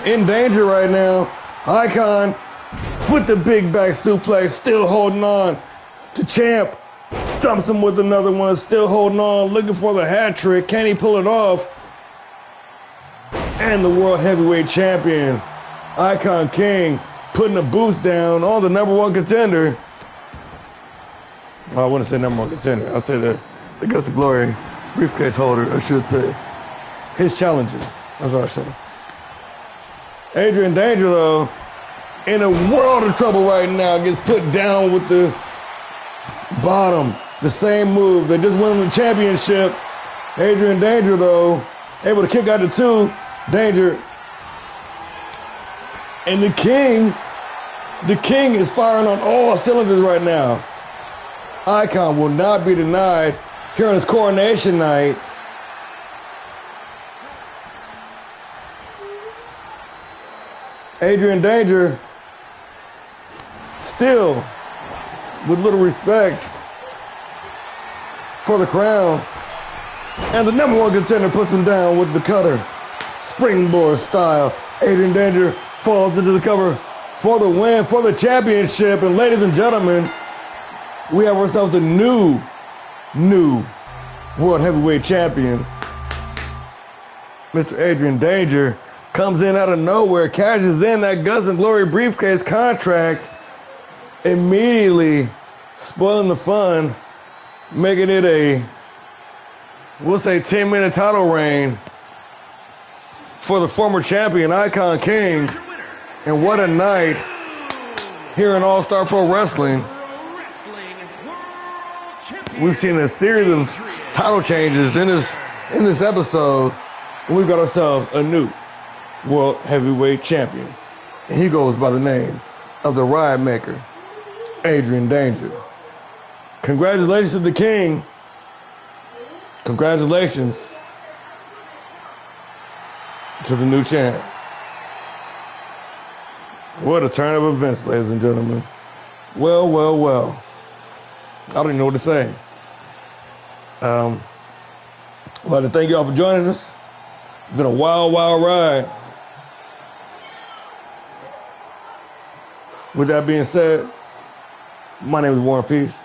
Speaker 1: in danger right now. Icon with the big back suplex, still holding on to Champ. Stumps him with another one, still holding on, looking for the hat trick. Can he pull it off? And the World Heavyweight Champion, Icon King, putting a boost down on the #1 contender. Well, I wouldn't say #1 contender. I'll say the Guts of Glory briefcase holder, I should say. His challenger. That's what I said. Adrian Danger, though, in a world of trouble right now, gets put down with the bottom. The same move. They just won the championship. Adrian Danger, though, able to kick out the 2. Danger. And the King is firing on all cylinders right now. Icon will not be denied here on his coronation night. Adrian Danger still with little respect for the crown. And the #1 contender puts him down with the cutter. Springboard style. Adrian Danger falls into the cover for the win, for the championship. And ladies and gentlemen, we have ourselves a new World Heavyweight Champion. Mr. Adrian Danger comes in out of nowhere, cashes in that Guts and Glory briefcase contract, immediately spoiling the fun, making it a, we'll say, 10-minute title reign for the former champion, Icon King. And what a night here in All-Star Pro Wrestling. We've seen a series of title changes in this episode, and we've got ourselves a new World Heavyweight Champion. And he goes by the name of the Riot Maker, Adrian Danger. Congratulations to the King. Congratulations to the new champ. What a turn of events, ladies and gentlemen. Well. I don't even know what to say. I'd like to thank y'all for joining us. It's been a wild ride. With that being said, my name is Warren Peace.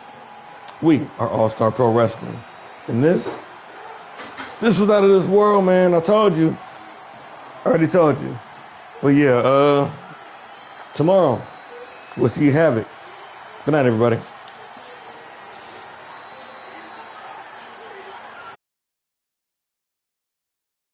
Speaker 1: We are All-Star Pro Wrestling. And this was out of this world, man. I told you. I already told you. But yeah, tomorrow, we'll see you have it. Good night, everybody.